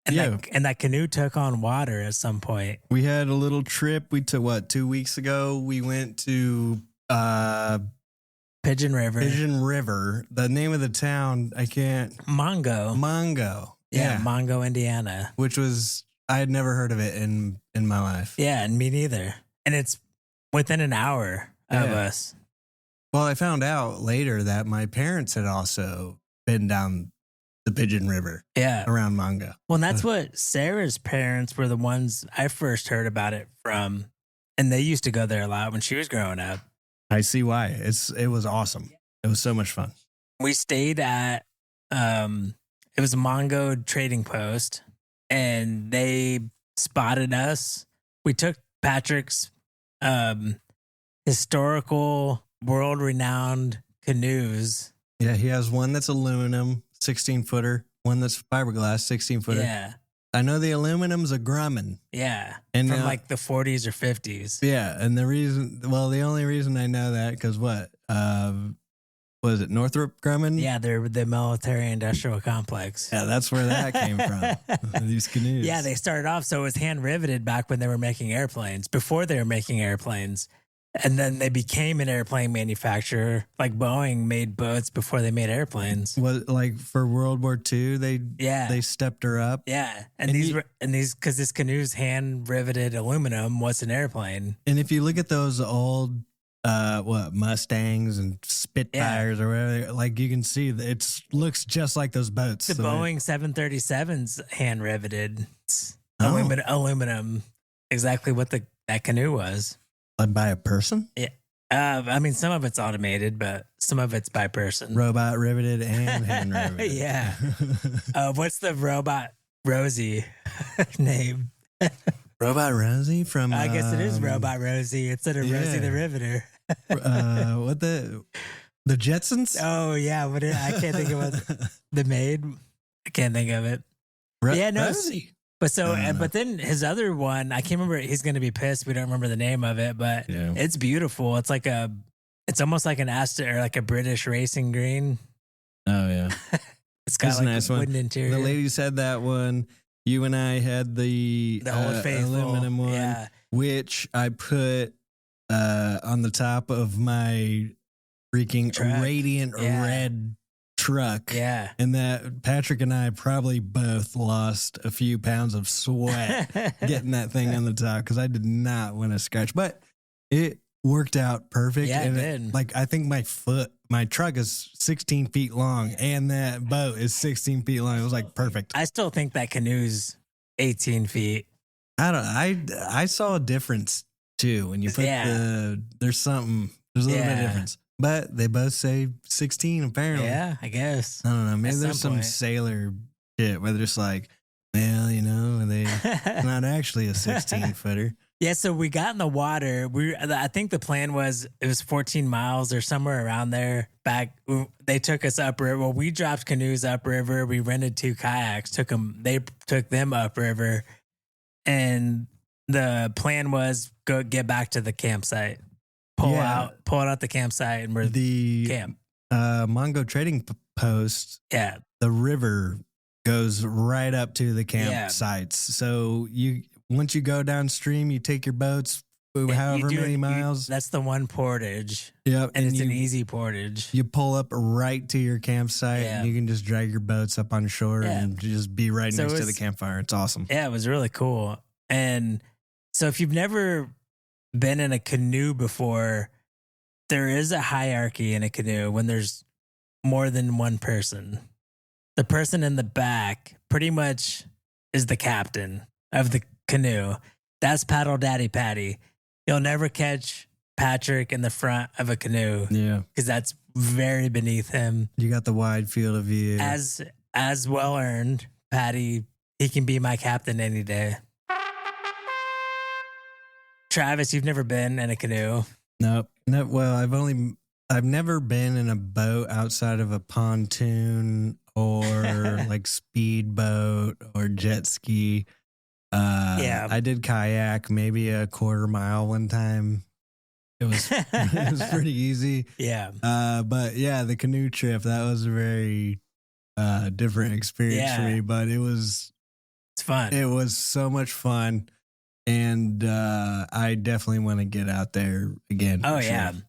[SPEAKER 2] And that canoe took on water at some point.
[SPEAKER 1] We had a little trip. We took 2 weeks ago? We went to
[SPEAKER 2] Pigeon River.
[SPEAKER 1] Pigeon River. The name of the town, I can't.
[SPEAKER 2] Mongo. Yeah,
[SPEAKER 1] Yeah.
[SPEAKER 2] Mongo, Indiana.
[SPEAKER 1] which was I had never heard of it in my life.
[SPEAKER 2] Yeah, and me neither. And it's within an hour of
[SPEAKER 1] Yeah.
[SPEAKER 2] us.
[SPEAKER 1] Well, I found out later that my parents had also been down the Pigeon River
[SPEAKER 2] Yeah.
[SPEAKER 1] around Mongo.
[SPEAKER 2] Well, and that's what Sarah's parents were the ones I first heard about it from. And they used to go there a lot when she was growing up.
[SPEAKER 1] I see why. It was awesome. It was so much fun.
[SPEAKER 2] We stayed at it was a Mongo trading post, and they spotted us. We took Patrick's historical world renowned canoes.
[SPEAKER 1] Yeah, he has one that's aluminum, 16-footer, one that's fiberglass, 16-footer.
[SPEAKER 2] Yeah.
[SPEAKER 1] I know the aluminum's a Grumman.
[SPEAKER 2] Yeah.
[SPEAKER 1] And
[SPEAKER 2] from like the 40s or 50s.
[SPEAKER 1] Yeah, and the only reason I know that because what? Was it Northrop Grumman?
[SPEAKER 2] Yeah, they're the military industrial complex.
[SPEAKER 1] Yeah, that's where that came from. These canoes.
[SPEAKER 2] Yeah, they started off so it was hand riveted back when they were making airplanes, before they were making airplanes. And then they became an airplane manufacturer. Like Boeing made boats before they made airplanes.
[SPEAKER 1] Was like for World War II, they stepped her up.
[SPEAKER 2] Yeah, and these because this canoe's hand riveted aluminum was an airplane.
[SPEAKER 1] And if you look at those old Mustangs and Spitfires or whatever, like you can see that it looks just like those boats.
[SPEAKER 2] The
[SPEAKER 1] So
[SPEAKER 2] Boeing 737's hand riveted
[SPEAKER 1] Oh.
[SPEAKER 2] aluminum. Exactly what that canoe was.
[SPEAKER 1] by a person,
[SPEAKER 2] Yeah. I mean, some of it's automated, but some of it's by person.
[SPEAKER 1] robot riveted and hand riveted.
[SPEAKER 2] Yeah. What's the robot Rosie name?
[SPEAKER 1] Robot Rosie from.
[SPEAKER 2] I guess it is Robot Rosie instead of Rosie the Riveter.
[SPEAKER 1] What the Jetsons?
[SPEAKER 2] Oh yeah, I can't think of what the maid. I can't think of it. Yeah, no.
[SPEAKER 1] Rosie.
[SPEAKER 2] But but then his other one, I can't remember. He's going to be pissed. We don't remember the name of it, but it's beautiful. It's like it's almost like an Aston or like a British racing green.
[SPEAKER 1] Oh yeah,
[SPEAKER 2] It's got
[SPEAKER 1] It's
[SPEAKER 2] like
[SPEAKER 1] a nice
[SPEAKER 2] a
[SPEAKER 1] one.
[SPEAKER 2] wooden interior.
[SPEAKER 1] The lady said that one. You and I had the
[SPEAKER 2] Old Faithful
[SPEAKER 1] aluminum one,
[SPEAKER 2] yeah.
[SPEAKER 1] which I put on the top of my freaking
[SPEAKER 2] Truck.
[SPEAKER 1] radiant red truck.
[SPEAKER 2] Yeah.
[SPEAKER 1] And that Patrick and I probably both lost a few pounds of sweat getting that thing on the top because I did not want to scratch. But it worked out perfect.
[SPEAKER 2] Yeah,
[SPEAKER 1] and
[SPEAKER 2] it did.
[SPEAKER 1] like I think my truck is 16 feet long and that boat is 16 feet long. It was like perfect.
[SPEAKER 2] I still think that canoe's 18 feet.
[SPEAKER 1] I saw a difference too when you put there's a little bit of difference. But they both say 16 apparently.
[SPEAKER 2] Yeah, I guess.
[SPEAKER 1] I don't know. Maybe
[SPEAKER 2] At
[SPEAKER 1] there's
[SPEAKER 2] some
[SPEAKER 1] some
[SPEAKER 2] point.
[SPEAKER 1] sailor shit where they're just like, well, it's not actually a 16-footer.
[SPEAKER 2] Yeah, so we got in the water. I think the plan was it was 14 miles or somewhere around there. They took us upriver. Well, we dropped canoes upriver. We rented 2 kayaks. They took them upriver, and the plan was get back to the campsite, pull out the campsite, and we're
[SPEAKER 1] The
[SPEAKER 2] camp.
[SPEAKER 1] Mongo Trading Post.
[SPEAKER 2] Yeah,
[SPEAKER 1] The river goes right up to the campsites. So once you go downstream, you take your boats however many miles.
[SPEAKER 2] That's the one portage.
[SPEAKER 1] Yep,
[SPEAKER 2] and it's an easy portage.
[SPEAKER 1] You pull up right to your campsite, and you can just drag your boats up on shore and just be right next to the campfire. It's awesome.
[SPEAKER 2] Yeah, it was really cool. And so if you've never been in a canoe before, there is a hierarchy in a canoe when there's more than one person. The person in the back pretty much is the captain of the canoe. That's Paddle Daddy Patty. You'll never catch Patrick in the front of a canoe.
[SPEAKER 1] Yeah.
[SPEAKER 2] Because that's very beneath him.
[SPEAKER 1] You got the wide field of view.
[SPEAKER 2] As well earned, Patty, he can be my captain any day. Travis, you've never been in a canoe.
[SPEAKER 1] Nope. No, well, I've never been in a boat outside of a pontoon or like speedboat or jet ski. I did kayak maybe a quarter mile one time. It was pretty easy.
[SPEAKER 2] Yeah.
[SPEAKER 1] But yeah, the canoe trip, that was a very different experience for me, but it's
[SPEAKER 2] fun.
[SPEAKER 1] It was so much fun. And I definitely want to get out there again.
[SPEAKER 2] Oh, yeah. Sure.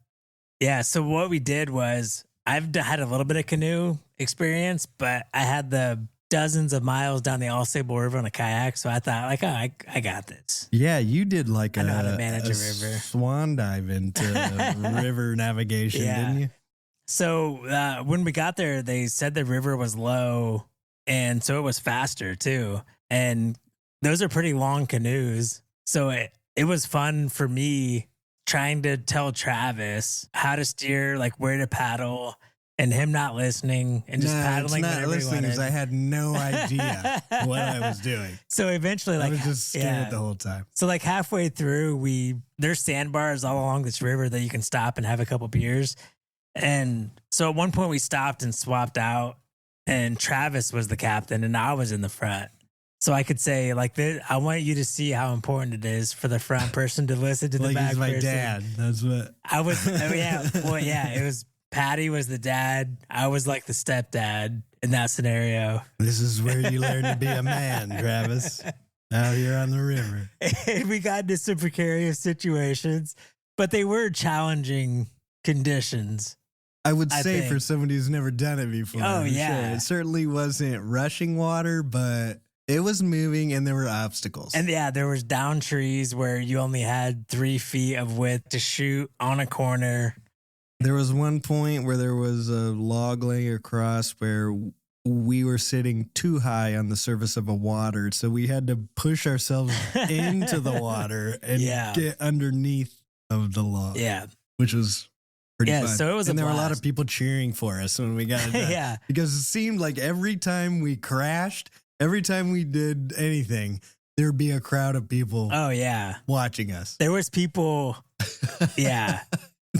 [SPEAKER 2] Yeah. So what we did was I've had a little bit of canoe experience, but I had the dozens of miles down the All River on a kayak. So I thought, like, oh, I got this.
[SPEAKER 1] Yeah, you did like
[SPEAKER 2] I know how to manage a river.
[SPEAKER 1] swan dive into river navigation, didn't you?
[SPEAKER 2] So when we got there, they said the river was low, and so it was faster too. And those are pretty long canoes. So it was fun for me trying to tell Travis how to steer, like where to paddle, and him not listening and just paddling whenever he wanted.
[SPEAKER 1] I had no idea what I was doing.
[SPEAKER 2] So eventually, like,
[SPEAKER 1] I was just scared the whole time.
[SPEAKER 2] So like halfway through, there's sandbars all along this river that you can stop and have a couple beers. And so at one point we stopped and swapped out, and Travis was the captain and I was in the front. So I could say, like, I want you to see how important it is for the front person to listen to the
[SPEAKER 1] like
[SPEAKER 2] back
[SPEAKER 1] he's my
[SPEAKER 2] person.
[SPEAKER 1] dad. That's what
[SPEAKER 2] I was. Oh, yeah. Well, yeah. It was Patty was the dad. I was like the stepdad in that scenario.
[SPEAKER 1] This is where you learn to be a man, Travis. Out here on the river.
[SPEAKER 2] And we got into some precarious situations, but they were challenging conditions.
[SPEAKER 1] I would say for somebody who's never done it before.
[SPEAKER 2] Oh, yeah.
[SPEAKER 1] Sure. It certainly wasn't rushing water, but it was moving and there were obstacles.
[SPEAKER 2] And yeah, there was down trees where you only had 3 feet of width to shoot on a corner.
[SPEAKER 1] There was one point where there was a log laying across where we were sitting too high on the surface of a water. So we had to push ourselves into the water and get underneath of the log.
[SPEAKER 2] Yeah.
[SPEAKER 1] Which was pretty fun.
[SPEAKER 2] So it was
[SPEAKER 1] and there were a lot of people cheering for us when we got done.
[SPEAKER 2] Yeah.
[SPEAKER 1] Because it seemed like every time we crashed, every time we did anything, there'd be a crowd of people.
[SPEAKER 2] Oh yeah,
[SPEAKER 1] watching us.
[SPEAKER 2] There was people. Yeah.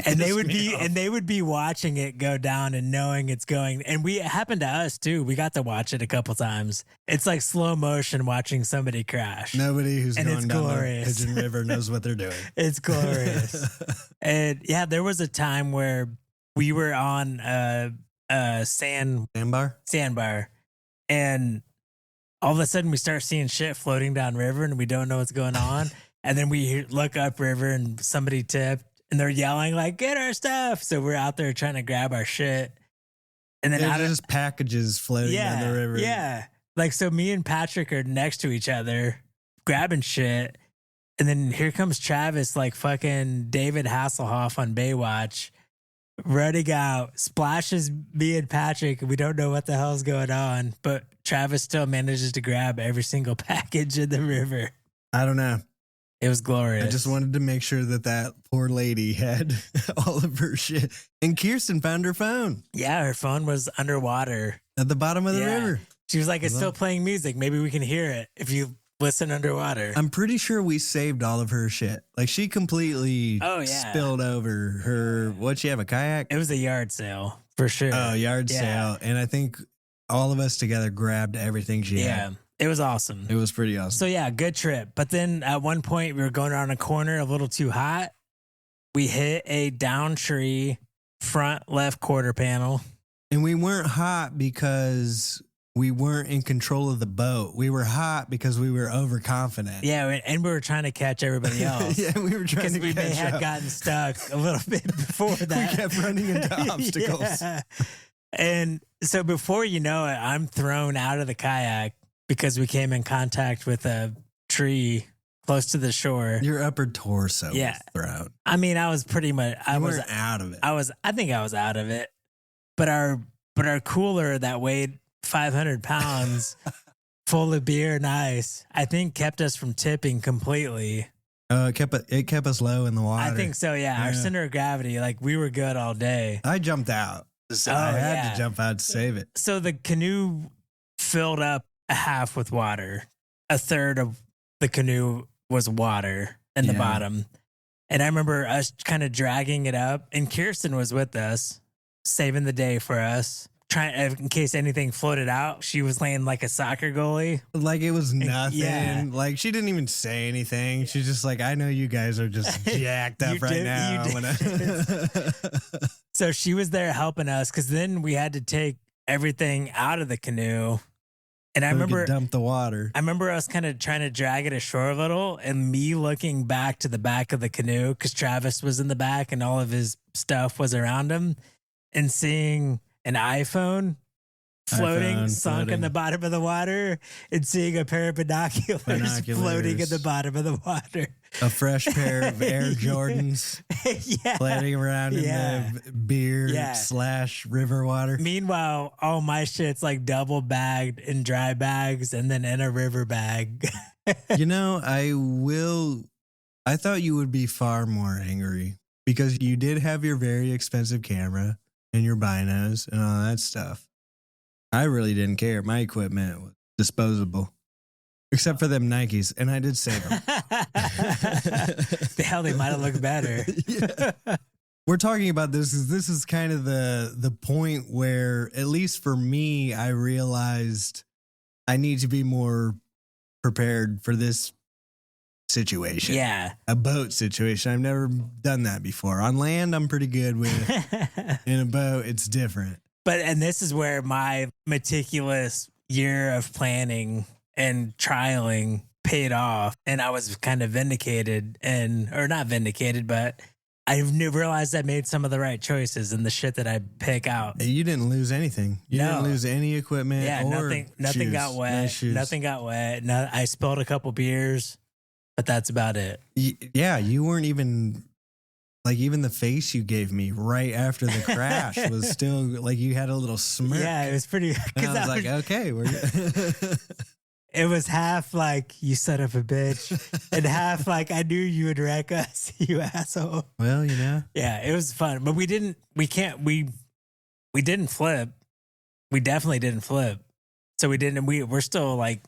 [SPEAKER 2] And they would be watching it go down and knowing it's going. And it happened to us too. We got to watch it a couple times. It's like slow motion watching somebody crash.
[SPEAKER 1] Nobody who's going down the Pigeon River knows what they're doing.
[SPEAKER 2] It's glorious. And yeah, there was a time where we were on a sandbar, and all of a sudden we start seeing shit floating down river, and we don't know what's going on. And then we look up river, and somebody tipped. And they're yelling like, "Get our stuff!" So we're out there trying to grab our shit, and then
[SPEAKER 1] there's just packages floating down the river.
[SPEAKER 2] Yeah, like so. Me and Patrick are next to each other, grabbing shit, and then here comes Travis, like fucking David Hasselhoff on Baywatch, running out, splashes me and Patrick. And we don't know what the hell's going on, but Travis still manages to grab every single package in the river.
[SPEAKER 1] I don't know.
[SPEAKER 2] It was glorious.
[SPEAKER 1] I just wanted to make sure that poor lady had all of her shit. And Kirsten found her phone.
[SPEAKER 2] Yeah, her phone was underwater.
[SPEAKER 1] At the bottom of the river.
[SPEAKER 2] She was like, it's still playing music. Maybe we can hear it if you listen underwater.
[SPEAKER 1] I'm pretty sure we saved all of her shit. Like she completely spilled over her. What'd she have, a kayak?
[SPEAKER 2] It was a yard sale for sure.
[SPEAKER 1] Oh, yard sale. And I think all of us together grabbed everything she had.
[SPEAKER 2] It was awesome.
[SPEAKER 1] It was pretty awesome.
[SPEAKER 2] So yeah, good trip. But then at one point we were going around a corner a little too hot. We hit a down tree, front left quarter panel.
[SPEAKER 1] And we weren't hot because we weren't in control of the boat. We were hot because we were overconfident.
[SPEAKER 2] Yeah, and we were trying to catch everybody else.
[SPEAKER 1] Yeah, we were trying to catch up. Because
[SPEAKER 2] we may have gotten stuck a little bit before that.
[SPEAKER 1] We kept running into obstacles.
[SPEAKER 2] Yeah. And so before you know it, I'm thrown out of the kayak because we came in contact with a tree close to the shore.
[SPEAKER 1] Your upper torso was thrown.
[SPEAKER 2] I mean, I was pretty much
[SPEAKER 1] I was out of it.
[SPEAKER 2] I think I was out of it. But our cooler that weighed 500 pounds full of beer and ice, I think kept us from tipping completely.
[SPEAKER 1] It kept us low in the water.
[SPEAKER 2] I think so, yeah. Our center of gravity, like we were good all day.
[SPEAKER 1] I jumped out. So I had to jump out to save it.
[SPEAKER 2] So the canoe filled up a half with water. A third of the canoe was water in the bottom. And I remember us kind of dragging it up, and Kirsten was with us, saving the day for us. Trying in case anything floated out. She was laying like a soccer goalie.
[SPEAKER 1] Like it was nothing. Yeah. Like she didn't even say anything. She's just like, I know you guys are just jacked up now.
[SPEAKER 2] So she was there helping us because then we had to take everything out of the canoe. And I remember
[SPEAKER 1] dump the water.
[SPEAKER 2] I remember us kind of trying to drag it ashore a little, and me looking back to the back of the canoe because Travis was in the back and all of his stuff was around him, and seeing an iPhone floating, sunk in the bottom of the water, and seeing a pair of binoculars floating in the bottom of the water.
[SPEAKER 1] A fresh pair of Air Jordans floating around in the beer / river water.
[SPEAKER 2] Meanwhile, all my shit's like double bagged in dry bags and then in a river bag.
[SPEAKER 1] You know, I thought you would be far more angry because you did have your very expensive camera and your binos and all that stuff. I really didn't care. My equipment was disposable. Except for them Nikes, and I did save them.
[SPEAKER 2] The hell, they might have looked better.
[SPEAKER 1] Yeah. We're talking about this is kind of the point where, at least for me, I realized I need to be more prepared for this situation.
[SPEAKER 2] Yeah.
[SPEAKER 1] A boat situation. I've never done that before. On land, I'm pretty good with. In a boat, it's different.
[SPEAKER 2] And this is where my meticulous year of planning and trialing paid off, and I was kind of vindicated, or not vindicated, but I realized I made some of the right choices in the shit that I pick out.
[SPEAKER 1] You didn't lose anything. You didn't lose any equipment.
[SPEAKER 2] Yeah, nothing got wet. Nothing got wet. No, I spilled a couple beers, but that's about it.
[SPEAKER 1] Yeah, you weren't even. Like, even the face you gave me right after the crash was still like you had a little smirk.
[SPEAKER 2] Yeah, it was pretty.
[SPEAKER 1] And I was like, okay, we're good.
[SPEAKER 2] It was half like, you son of a bitch, and half like, I knew you would wreck us, you asshole.
[SPEAKER 1] Well, you know.
[SPEAKER 2] Yeah, it was fun. But we didn't flip. We definitely didn't flip. So we're still like,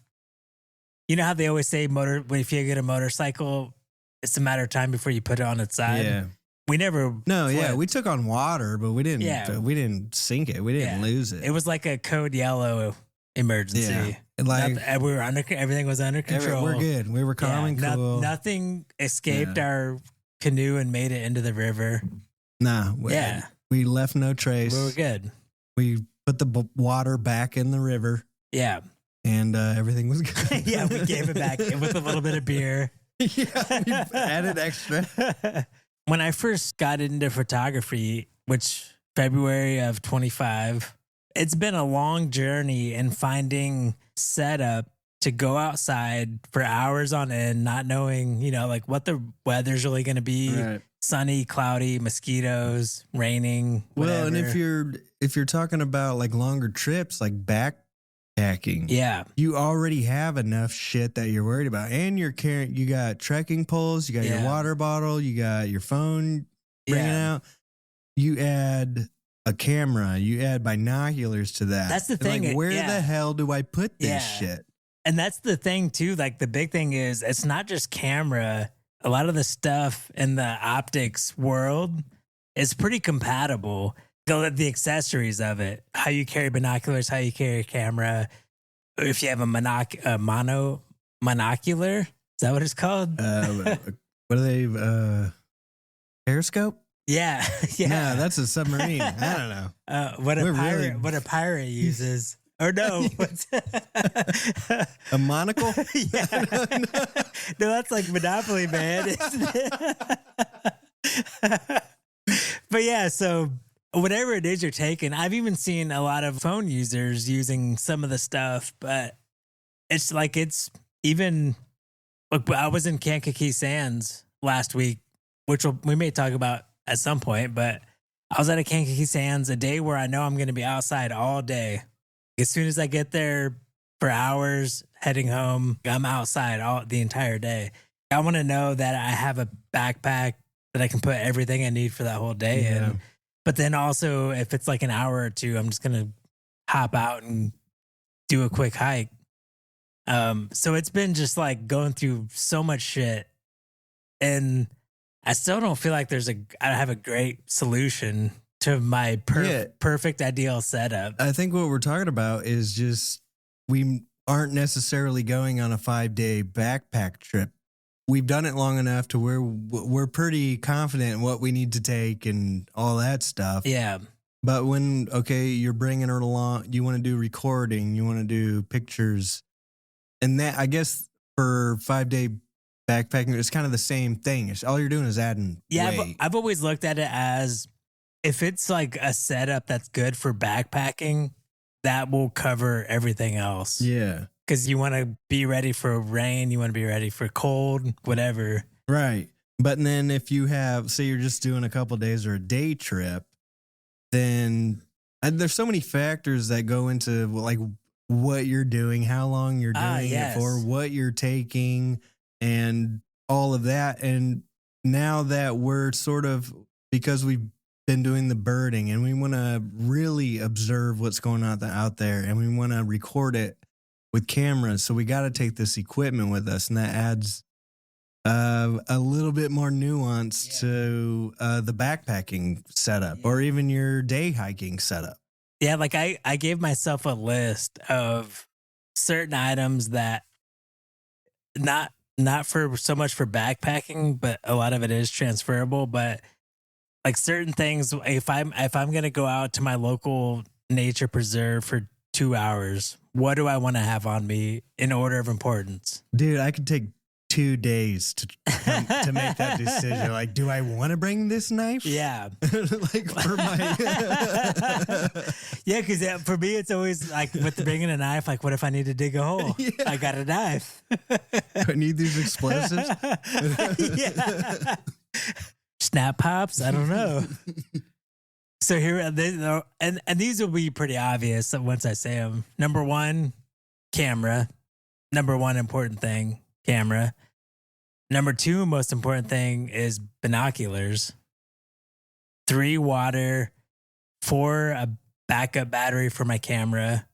[SPEAKER 2] you know how they always say if you get a motorcycle, it's a matter of time before you put it on its side. Yeah. We never.
[SPEAKER 1] No, flipped. Yeah, we took on water, but we didn't. Yeah. We didn't sink it. We didn't lose it.
[SPEAKER 2] It was like a code yellow emergency.
[SPEAKER 1] Yeah. Like
[SPEAKER 2] we were everything was under control.
[SPEAKER 1] We're good. We were calm and cool.
[SPEAKER 2] Nothing escaped our canoe and made it into the river.
[SPEAKER 1] Nah. We left no trace.
[SPEAKER 2] We were good.
[SPEAKER 1] We put the water back in the river.
[SPEAKER 2] Yeah.
[SPEAKER 1] And everything was good.
[SPEAKER 2] Yeah, we gave it back with a little bit of beer.
[SPEAKER 1] Yeah, we added extra.
[SPEAKER 2] When I first got into photography, which February of 25, it's been a long journey in finding setup to go outside for hours on end, not knowing, like what the weather's really going to be. Right. Sunny, cloudy, mosquitoes, raining. Whatever.
[SPEAKER 1] Well, and if you're talking about like longer trips, like backpacking, you already have enough shit that you're worried about, and you're carrying. You got trekking poles, you got your water bottle, you got your phone ringing out. You add a camera, you add binoculars to that.
[SPEAKER 2] That's the thing.
[SPEAKER 1] Like, where the hell do I put this shit?
[SPEAKER 2] And that's the thing too. Like the big thing is it's not just camera. A lot of the stuff in the optics world is pretty compatible. The accessories of it, how you carry binoculars, how you carry a camera. If you have a monocular, is that what it's called?
[SPEAKER 1] What are they? Periscope?
[SPEAKER 2] Yeah.
[SPEAKER 1] No, that's a submarine. I don't know.
[SPEAKER 2] What a pirate uses. Or no,
[SPEAKER 1] a monocle?
[SPEAKER 2] Yeah. No, that's like Monopoly, man. But yeah, so whatever it is you're taking, I've even seen a lot of phone users using some of the stuff, but it's like look, I was in Kankakee Sands last week, which we may talk about at some point, but I was at a Kankakee Sands a day where I know I'm going to be outside all day. As soon as I get there for hours, heading home, I'm outside the entire day. I want to know that I have a backpack that I can put everything I need for that whole day in. But then also, if it's like an hour or two, I'm just going to hop out and do a quick hike. So it's been just like going through so much shit. And I still don't feel like I have a great solution to my perfect ideal setup.
[SPEAKER 1] I think what we're talking about is just we aren't necessarily going on a 5-day backpack trip. We've done it long enough to where we're pretty confident in what we need to take and all that stuff.
[SPEAKER 2] Yeah.
[SPEAKER 1] But when, you're bringing her along, you want to do recording, you want to do pictures. And that, I guess, for 5-day backpacking, it's kind of the same thing. All you're doing is adding weight.
[SPEAKER 2] I've always looked at it as, if it's like a setup that's good for backpacking, that will cover everything else.
[SPEAKER 1] Yeah.
[SPEAKER 2] Because you want to be ready for rain, you want to be ready for cold, whatever.
[SPEAKER 1] Right. But then if you have, say you're just doing a couple days or a day trip, then there's so many factors that go into like what you're doing, how long you're doing it for, what you're taking, and all of that. And now that we're sort of, because we've been doing the birding and we want to really observe what's going on out there and we want to record it with cameras. So we got to take this equipment with us, and that adds a little bit more nuance to the backpacking setup or even your day hiking setup.
[SPEAKER 2] Yeah, like I gave myself a list of certain items that not for so much for backpacking, but a lot of it is transferable. But like certain things, if I'm gonna go out to my local nature preserve for 2 hours, what do I want to have on me in order of importance?
[SPEAKER 1] Dude, I could take 2 days to make that decision. Like, do I want to bring this knife?
[SPEAKER 2] Yeah.
[SPEAKER 1] Like for my
[SPEAKER 2] yeah, because for me it's always like with bringing a knife, like what if I need to dig a hole? Yeah. I got a knife.
[SPEAKER 1] I need these explosives.
[SPEAKER 2] Yeah. Snap pops? I don't know. So here, and these will be pretty obvious once I say them. Number one, camera. Number one important thing, camera. Number two, most important thing is binoculars. 3, water. 4, a backup battery for my camera.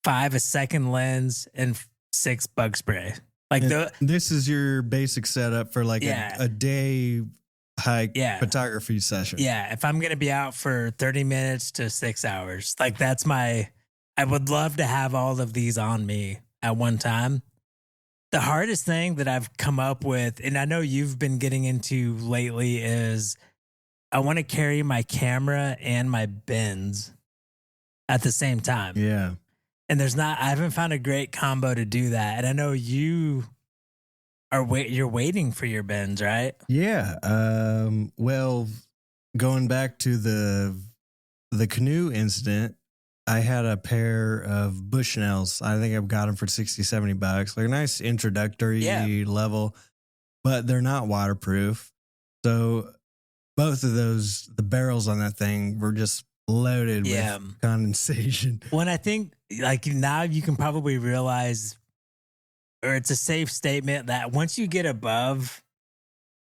[SPEAKER 2] 5, a second lens, and 6, bug spray. Like
[SPEAKER 1] this is your basic setup for like a day hike photography session.
[SPEAKER 2] Yeah, if I'm gonna be out for 30 minutes to 6 hours, like that's I would love to have all of these on me at one time. The hardest thing that I've come up with, and I know you've been getting into lately, is I want to carry my camera and my bins at the same time.
[SPEAKER 1] Yeah.
[SPEAKER 2] And I haven't found a great combo to do that. And I know you're waiting for your bins, right?
[SPEAKER 1] Yeah. Well, going back to the canoe incident, I had a pair of Bushnells. I think I've got them for $60-$70. They're a nice introductory level, but they're not waterproof. So both of those, the barrels on that thing were just loaded with condensation.
[SPEAKER 2] Well, and I think like now you can probably realize, or it's a safe statement that once you get above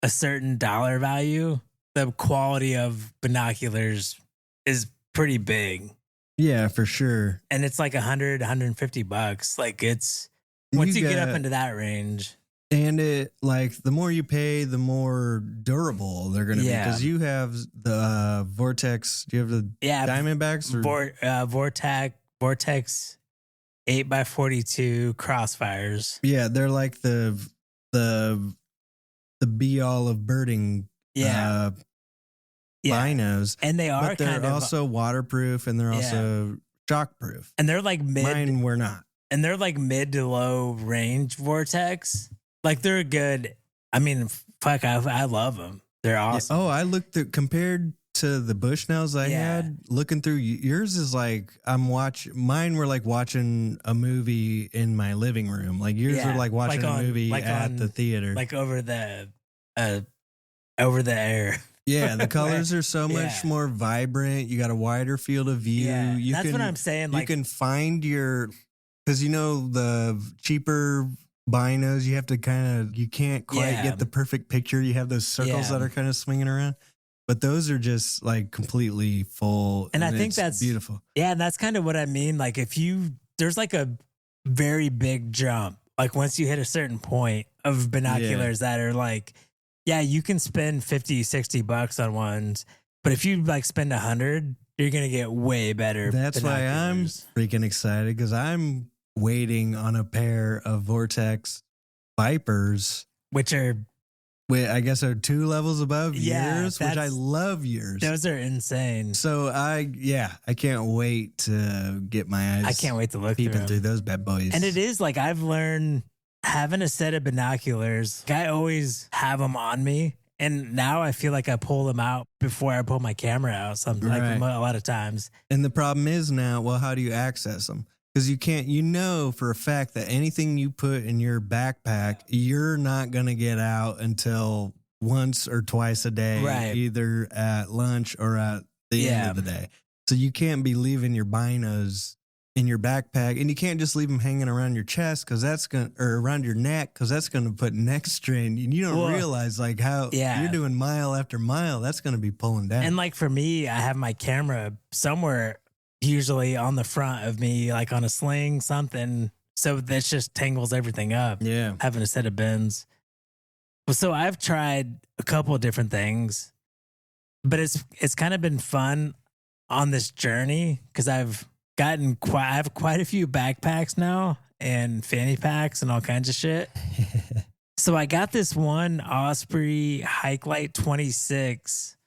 [SPEAKER 2] a certain dollar value, the quality of binoculars is pretty big.
[SPEAKER 1] Yeah, for sure.
[SPEAKER 2] And it's like $100-$150. Like it's once you get up into that range.
[SPEAKER 1] And it like the more you pay, the more durable they're going to be, because you have the Vortex. Do you have the Diamondbacks?
[SPEAKER 2] Vortex 8x42 Crossfires.
[SPEAKER 1] Yeah, they're like the be all of birding. Binos,
[SPEAKER 2] and they are,
[SPEAKER 1] but they're also waterproof and they're also shockproof.
[SPEAKER 2] And they're like
[SPEAKER 1] mine were not.
[SPEAKER 2] And they're like mid to low range Vortex. Like they're good. I mean, fuck, I love them. They're awesome.
[SPEAKER 1] Yeah. Oh, I looked at compared to the Bushnells I had. Looking through yours is like mine were like watching a movie in my living room. Like yours are like watching a movie at the theater,
[SPEAKER 2] like over the air.
[SPEAKER 1] Yeah, the colors are so much more vibrant. You got a wider field of view.
[SPEAKER 2] Yeah, that's what I'm saying.
[SPEAKER 1] You can find because the cheaper binos, you have to you can't quite get the perfect picture. You have those circles that are kind of swinging around. But those are just like completely full.
[SPEAKER 2] And I think that's
[SPEAKER 1] beautiful.
[SPEAKER 2] Yeah, and that's kind of what I mean. Like there's like a very big jump. Like once you hit a certain point of binoculars that are like, you can spend $50-$60 on ones, but if you like spend $100, you're gonna get way better.
[SPEAKER 1] That's why I'm freaking excited, because I'm waiting on a pair of Vortex Vipers,
[SPEAKER 2] which are,
[SPEAKER 1] I guess, are 2 levels above yours, which I love yours.
[SPEAKER 2] Those are insane.
[SPEAKER 1] So I can't wait to get my eyes.
[SPEAKER 2] I can't wait to look
[SPEAKER 1] peeping through those bad boys.
[SPEAKER 2] And it is like I've learned, having a set of binoculars, I always have them on me. And now I feel like I pull them out before I pull my camera out. Like
[SPEAKER 1] Right.
[SPEAKER 2] a lot of times.
[SPEAKER 1] And the problem is now, well, how do you access them? Because you can't, you know, for a fact that anything you put in your backpack, you're not going to get out until once or twice a day,
[SPEAKER 2] Right.
[SPEAKER 1] either at lunch or at the end of the day. So you can't be leaving your binos in your backpack, and you can't just leave them hanging around your chest because that's going to, or around your neck, because that's going to put neck strain. And you don't realize like how you're doing mile after mile. That's going to be pulling down.
[SPEAKER 2] And like for me, I have my camera somewhere, usually on the front of me, like on a sling, something. So that just tangles everything up.
[SPEAKER 1] Yeah.
[SPEAKER 2] Having a set of bins. So I've tried a couple of different things, but it's kind of been fun on this journey because I have quite a few backpacks now and fanny packs and all kinds of shit. So I got this one Osprey Hike Light 26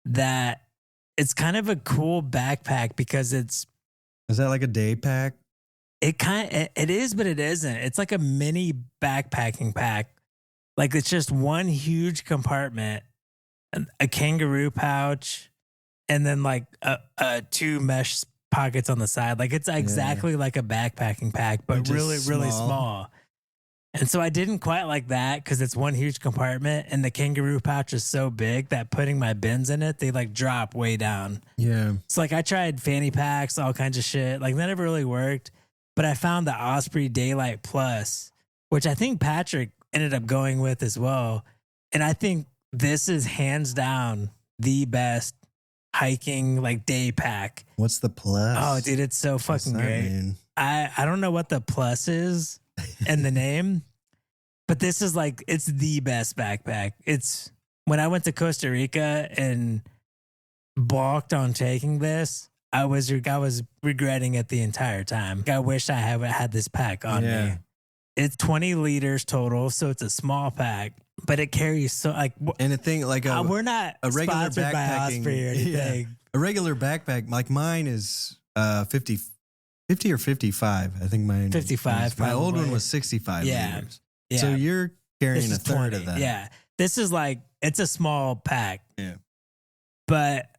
[SPEAKER 2] that it's kind of a cool backpack because is
[SPEAKER 1] that like a day pack?
[SPEAKER 2] It is, but it isn't. It's like a mini backpacking pack. Like it's just one huge compartment, a kangaroo pouch, and then like a 2 mesh pockets on the side. Like it's exactly like a backpacking pack, but really, really small. And so I didn't quite like that because it's one huge compartment and the kangaroo pouch is so big that putting my bins in it, they like drop way down.
[SPEAKER 1] Yeah.
[SPEAKER 2] So like I tried fanny packs, all kinds of shit. Like that never really worked. But I found the Osprey Daylight Plus, which I think Patrick ended up going with as well. And I think this is hands down the best hiking like day pack.
[SPEAKER 1] What's the plus?
[SPEAKER 2] Oh, dude, it's so fucking great.
[SPEAKER 1] Mean?
[SPEAKER 2] I don't know what the plus is in the name, but this is like, it's the best backpack. It's when I went to Costa Rica and balked on taking this, I was regretting it the entire time. I wish I had this pack on me. It's 20 liters total, so it's a small pack, but it carries so like.
[SPEAKER 1] And a thing like
[SPEAKER 2] we're not
[SPEAKER 1] a regular
[SPEAKER 2] sponsored by Osprey or anything.
[SPEAKER 1] Yeah. A regular backpack like mine is 50 or 55. I think mine
[SPEAKER 2] 55.
[SPEAKER 1] My old one was 65 liters.
[SPEAKER 2] Yeah.
[SPEAKER 1] So you're carrying a third
[SPEAKER 2] 20.
[SPEAKER 1] of that.
[SPEAKER 2] Yeah. This is like, it's a small pack.
[SPEAKER 1] Yeah.
[SPEAKER 2] But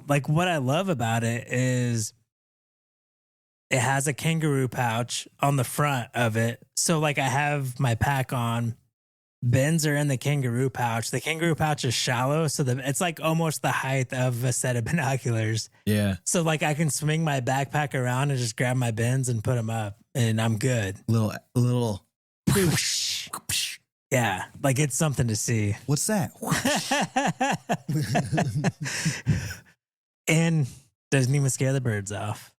[SPEAKER 2] like what I love about it is it has a kangaroo pouch on the front of it. So like I have my pack on, bins are in the kangaroo pouch. The kangaroo pouch is shallow, so it's like almost the height of a set of binoculars.
[SPEAKER 1] Yeah.
[SPEAKER 2] So like I can swing my backpack around and just grab my bins and put them up, and I'm good.
[SPEAKER 1] Little.
[SPEAKER 2] Yeah, like it's something to see.
[SPEAKER 1] What's that?
[SPEAKER 2] And doesn't even scare the birds off.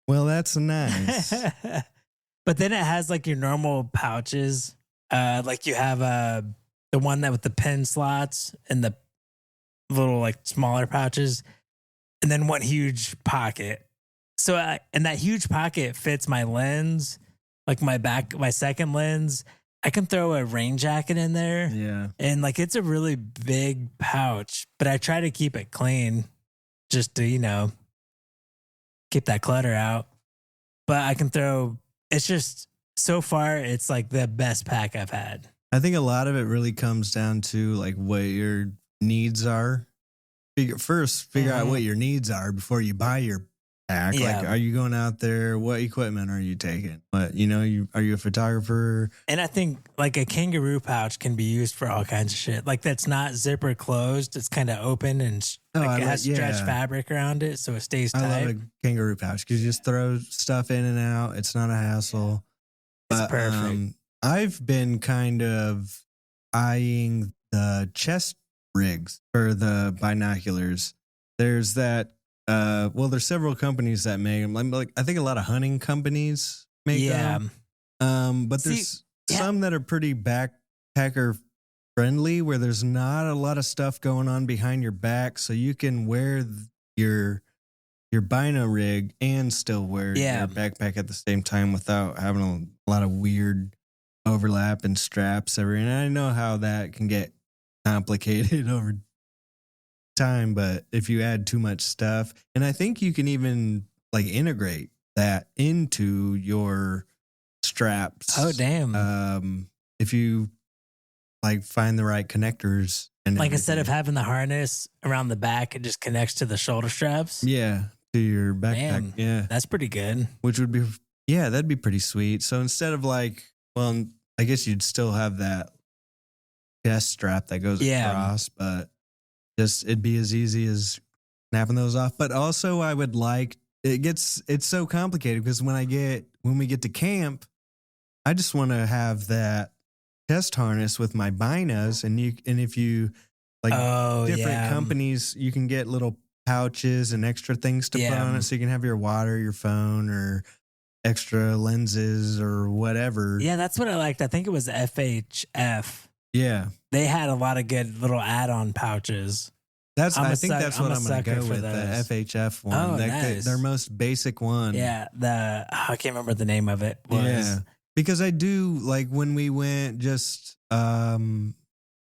[SPEAKER 1] Well, that's nice.
[SPEAKER 2] But then it has like your normal pouches. Like you have the one that with the pen slots and the little like smaller pouches, and then one huge pocket. So and that huge pocket fits my lens, like my second lens. I can throw a rain jacket in there.
[SPEAKER 1] Yeah.
[SPEAKER 2] And like it's a really big pouch, but I try to keep it clean just to, keep that clutter out. But I can it's just so far, it's like the best pack I've had.
[SPEAKER 1] I think a lot of it really comes down to like what your needs are. Figure out what your needs are before you buy your pack.
[SPEAKER 2] Yeah.
[SPEAKER 1] Like, are you going out there? What equipment are you taking? What, are you a photographer?
[SPEAKER 2] And I think like a kangaroo pouch can be used for all kinds of shit. Like that's not zipper closed. It's kind of open and it has stretch fabric around it. So it stays tight.
[SPEAKER 1] I love a kangaroo pouch because you just throw stuff in and out. It's not a hassle.
[SPEAKER 2] It's perfect.
[SPEAKER 1] I've been kind of eyeing the chest rigs for the binoculars. There's that. There's several companies that make them. Like I think a lot of hunting companies make them. But there's some that are pretty backpacker friendly, where there's not a lot of stuff going on behind your back, so you can wear your bino rig and still wear your backpack at the same time without having a lot of weird overlap and straps and I know how that can get complicated over time, but if you add too much stuff, and I think you can even like integrate that into your straps.
[SPEAKER 2] Oh damn.
[SPEAKER 1] If you like find the right connectors and
[SPEAKER 2] Like instead of
[SPEAKER 1] everything.
[SPEAKER 2] having the harness around the back, it just connects to the shoulder straps.
[SPEAKER 1] Yeah, to your backpack.
[SPEAKER 2] Damn,
[SPEAKER 1] Yeah.
[SPEAKER 2] that's pretty good.
[SPEAKER 1] Which would be, yeah, that'd be pretty sweet. So instead of like, well, I guess you'd still have that chest strap that goes
[SPEAKER 2] Yeah.
[SPEAKER 1] across, but just it'd be as easy as snapping those off. But also, I would like it's so complicated because when we get to camp, I just want to have that chest harness with my binos, and if you like
[SPEAKER 2] Oh,
[SPEAKER 1] different
[SPEAKER 2] yeah.
[SPEAKER 1] companies, you can get little pouches and extra things to put
[SPEAKER 2] Yeah.
[SPEAKER 1] on it, so you can have your water, your phone, or extra lenses or whatever.
[SPEAKER 2] Yeah, that's what I liked. I think it was FHF.
[SPEAKER 1] Yeah.
[SPEAKER 2] They had a lot of good little add-on pouches.
[SPEAKER 1] That's
[SPEAKER 2] I'm
[SPEAKER 1] I
[SPEAKER 2] a
[SPEAKER 1] think
[SPEAKER 2] suck-
[SPEAKER 1] that's
[SPEAKER 2] I'm
[SPEAKER 1] what
[SPEAKER 2] a
[SPEAKER 1] I'm going to
[SPEAKER 2] sucker
[SPEAKER 1] go
[SPEAKER 2] for
[SPEAKER 1] with,
[SPEAKER 2] those.
[SPEAKER 1] the FHF one.
[SPEAKER 2] Oh,
[SPEAKER 1] Their
[SPEAKER 2] nice.
[SPEAKER 1] most basic one.
[SPEAKER 2] Yeah, I can't remember the name of it. Was.
[SPEAKER 1] Yeah. Because I do like when we went just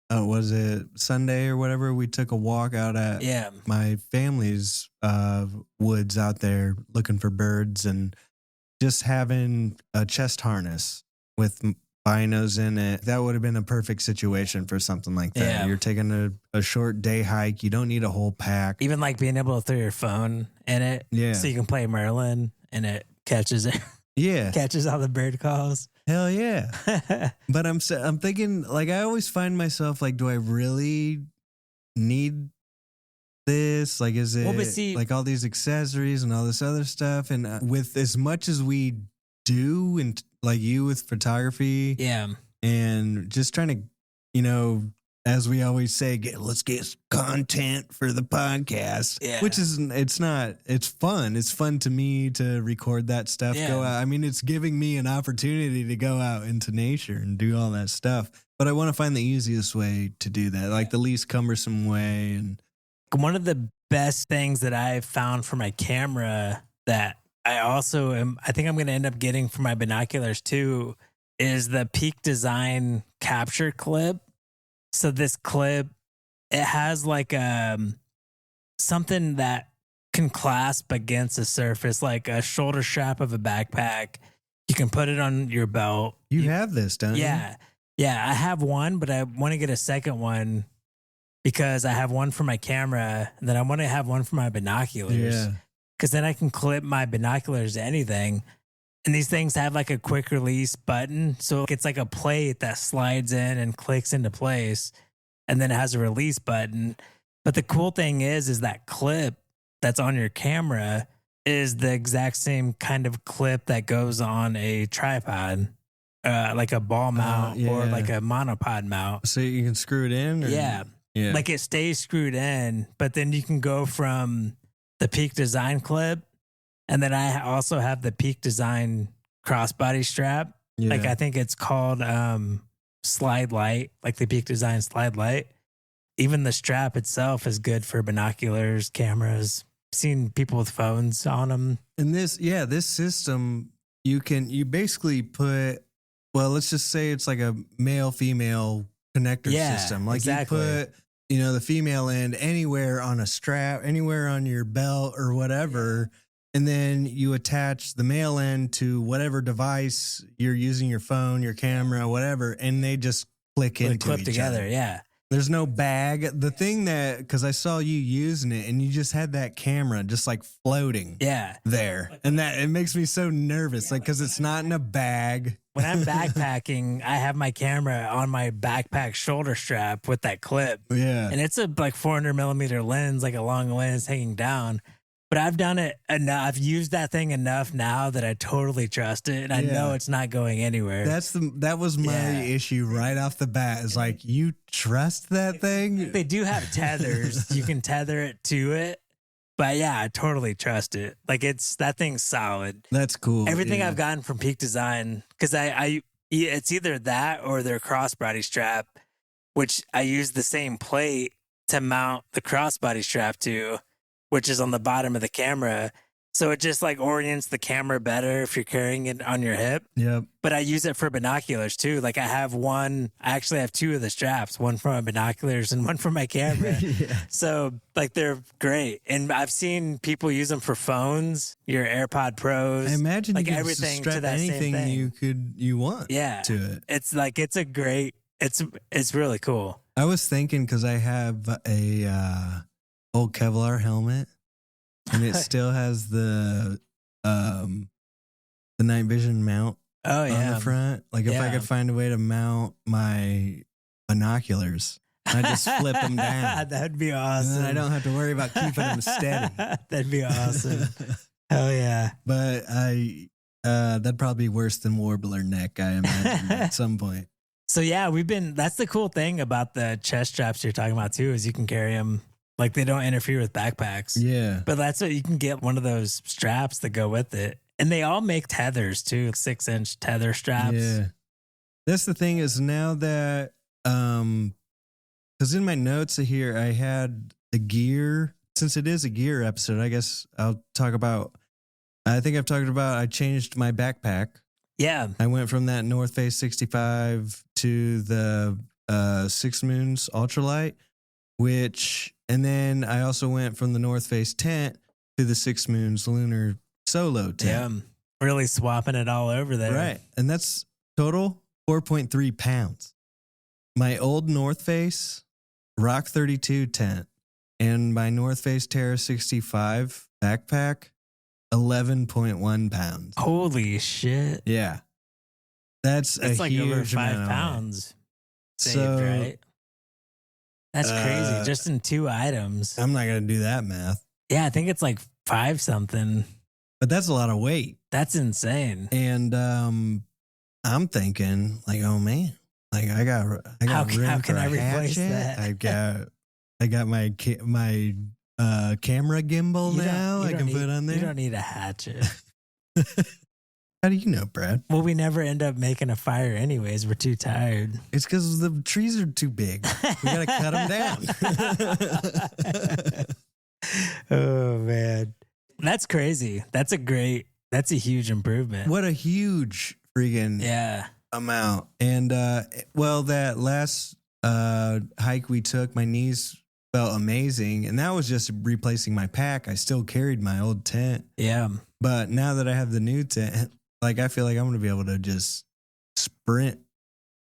[SPEAKER 1] was it Sunday or whatever, we took a walk out at
[SPEAKER 2] Yeah.
[SPEAKER 1] my family's woods out there looking for birds, and just having a chest harness with binos in it, that would have been a perfect situation for something like that.
[SPEAKER 2] Yeah.
[SPEAKER 1] You're taking a short day hike. You don't need a whole pack.
[SPEAKER 2] Even like being able to throw your phone in it,
[SPEAKER 1] Yeah.
[SPEAKER 2] so you can play Merlin and it catches it,
[SPEAKER 1] Yeah.
[SPEAKER 2] catches all the bird calls.
[SPEAKER 1] Hell yeah. But I'm thinking, like, I always find myself like, do I really need this? Like, is it
[SPEAKER 2] Well, but see-
[SPEAKER 1] like all these accessories and all this other stuff? And with as much as we do, and like you with photography,
[SPEAKER 2] Yeah.
[SPEAKER 1] and just trying to, as we always say, let's get content for the podcast.
[SPEAKER 2] Yeah.
[SPEAKER 1] Which is, it's fun. It's fun to me to record that stuff.
[SPEAKER 2] Yeah.
[SPEAKER 1] Go out. I mean, it's giving me an opportunity to go out into nature and do all that stuff. But I want to find the easiest way to do that, like the least cumbersome way. And
[SPEAKER 2] One of the best things that I've found for my camera that I think I'm going to end up getting for my binoculars too, is the Peak Design capture clip. So this clip, it has like something that can clasp against a surface, like a shoulder strap of a backpack. You can put it on your belt.
[SPEAKER 1] you have this, don't you?
[SPEAKER 2] Yeah. Yeah, I have one, but I want to get a second one because I have one for my camera, and then I want to have one for my binoculars.
[SPEAKER 1] Yeah.
[SPEAKER 2] Because then I can clip my binoculars to anything. And these things have like a quick release button. So it's like a plate that slides in and clicks into place. And then it has a release button. But the cool thing is that clip that's on your camera is the exact same kind of clip that goes on a tripod, like a ball mount or
[SPEAKER 1] yeah.
[SPEAKER 2] like a monopod mount.
[SPEAKER 1] So you can screw it in? Or?
[SPEAKER 2] Yeah.
[SPEAKER 1] Yeah.
[SPEAKER 2] Like it stays screwed in, but then you can go from the Peak Design clip. And then I also have the Peak Design crossbody strap.
[SPEAKER 1] Yeah.
[SPEAKER 2] Like I think it's called Slide Light, like the Peak Design Slide Light. Even the strap itself is good for binoculars, cameras. I've seen people with phones on them.
[SPEAKER 1] And this system, you basically put, well, let's just say it's like a male female connector system. Like
[SPEAKER 2] exactly.
[SPEAKER 1] you put, the female end anywhere on a strap, anywhere on your belt or whatever. And then you attach the male end to whatever device you're using, your phone, your camera, whatever, and they just clip into each
[SPEAKER 2] together.
[SPEAKER 1] other.
[SPEAKER 2] Yeah.
[SPEAKER 1] There's no bag. The thing because I saw you using it, and you just had that camera just like floating
[SPEAKER 2] Yeah.
[SPEAKER 1] there. And that it makes me so nervous, like, because it's not in a bag.
[SPEAKER 2] When I'm backpacking, I have my camera on my backpack shoulder strap with that clip.
[SPEAKER 1] Yeah.
[SPEAKER 2] And it's a like 400 millimeter lens, like a long lens hanging down. But I've done it enough. I've used that thing enough now that I totally trust it, and I know it's not going anywhere.
[SPEAKER 1] That was my issue right off the bat. Is like, you trust that thing?
[SPEAKER 2] They do have tethers. You can tether it to it. But yeah, I totally trust it. Like that thing's solid.
[SPEAKER 1] That's cool.
[SPEAKER 2] Everything I've gotten from Peak Design, because it's either that or their crossbody strap, which I use the same plate to mount the crossbody strap to, which is on the bottom of the camera. So it just like orients the camera better if you're carrying it on your hip.
[SPEAKER 1] Yep.
[SPEAKER 2] But I use it for binoculars too. Like I actually have two of the straps, one for my binoculars and one for my camera.
[SPEAKER 1] Yeah.
[SPEAKER 2] So like they're great. And I've seen people use them for phones, your AirPod Pros.
[SPEAKER 1] I imagine
[SPEAKER 2] like
[SPEAKER 1] you could
[SPEAKER 2] everything
[SPEAKER 1] strap
[SPEAKER 2] to that
[SPEAKER 1] anything
[SPEAKER 2] same thing.
[SPEAKER 1] you want
[SPEAKER 2] Yeah.
[SPEAKER 1] to it.
[SPEAKER 2] It's like, it's a great It's really cool.
[SPEAKER 1] I was thinking because I have a old Kevlar helmet, and it still has the night vision mount
[SPEAKER 2] Oh
[SPEAKER 1] on
[SPEAKER 2] yeah.
[SPEAKER 1] the front. Like if I
[SPEAKER 2] Yeah.
[SPEAKER 1] could find a way to mount my binoculars, I just flip them down.
[SPEAKER 2] That'd be
[SPEAKER 1] And
[SPEAKER 2] awesome.
[SPEAKER 1] then I don't have to worry about keeping them steady.
[SPEAKER 2] That'd be awesome. Hell yeah.
[SPEAKER 1] But that'd probably be worse than Warbler neck, I imagine, at some point.
[SPEAKER 2] So yeah, that's the cool thing about the chest straps you're talking about too, is you can carry them like they don't interfere with backpacks.
[SPEAKER 1] Yeah.
[SPEAKER 2] But that's what you can get, one of those straps that go with it. And they all make tethers too, 6-inch tether straps.
[SPEAKER 1] Yeah. That's the thing is now that, because in my notes here, I had the gear. Since it is a gear episode, I guess I'll talk about, I think I've talked about, I changed my backpack.
[SPEAKER 2] Yeah.
[SPEAKER 1] I went from that North Face 65 to the Six Moons Ultralight, and then I also went from the North Face tent to the Six Moons Lunar Solo tent.
[SPEAKER 2] Yeah. Really swapping it all over there.
[SPEAKER 1] Right. And that's total 4.3 pounds. My old North Face Rock 32 tent and my North Face Terra 65 backpack, 11.1 pounds.
[SPEAKER 2] Holy shit.
[SPEAKER 1] Yeah. That's
[SPEAKER 2] It's
[SPEAKER 1] a
[SPEAKER 2] like
[SPEAKER 1] huge
[SPEAKER 2] over 5
[SPEAKER 1] amount of weight.
[SPEAKER 2] pounds saved,
[SPEAKER 1] So,
[SPEAKER 2] right? That's crazy. Just in 2 items.
[SPEAKER 1] I'm not going to do that math,
[SPEAKER 2] Yeah, I think it's like 5 something.
[SPEAKER 1] but that's a lot of weight.
[SPEAKER 2] That's insane.
[SPEAKER 1] And I'm thinking like, oh man, like I got
[SPEAKER 2] How
[SPEAKER 1] room
[SPEAKER 2] can
[SPEAKER 1] for
[SPEAKER 2] I
[SPEAKER 1] a
[SPEAKER 2] replace
[SPEAKER 1] hatchet.
[SPEAKER 2] that?
[SPEAKER 1] I got my camera gimbal
[SPEAKER 2] You don't-
[SPEAKER 1] now.
[SPEAKER 2] you
[SPEAKER 1] I
[SPEAKER 2] don't
[SPEAKER 1] can
[SPEAKER 2] need-
[SPEAKER 1] put on
[SPEAKER 2] You
[SPEAKER 1] there.
[SPEAKER 2] don't need a hatchet.
[SPEAKER 1] How do you know, Brad?
[SPEAKER 2] Well, we never end up making a fire anyways. We're too tired.
[SPEAKER 1] It's because the trees are too big. We got to cut them down.
[SPEAKER 2] Oh, man. That's crazy. That's a huge improvement.
[SPEAKER 1] What a huge freaking
[SPEAKER 2] Yeah.
[SPEAKER 1] amount. And that last hike we took, my knees felt amazing, and that was just replacing my pack. I still carried my old tent,
[SPEAKER 2] Yeah.
[SPEAKER 1] but now that I have the new tent, like I feel like I'm gonna be able to just sprint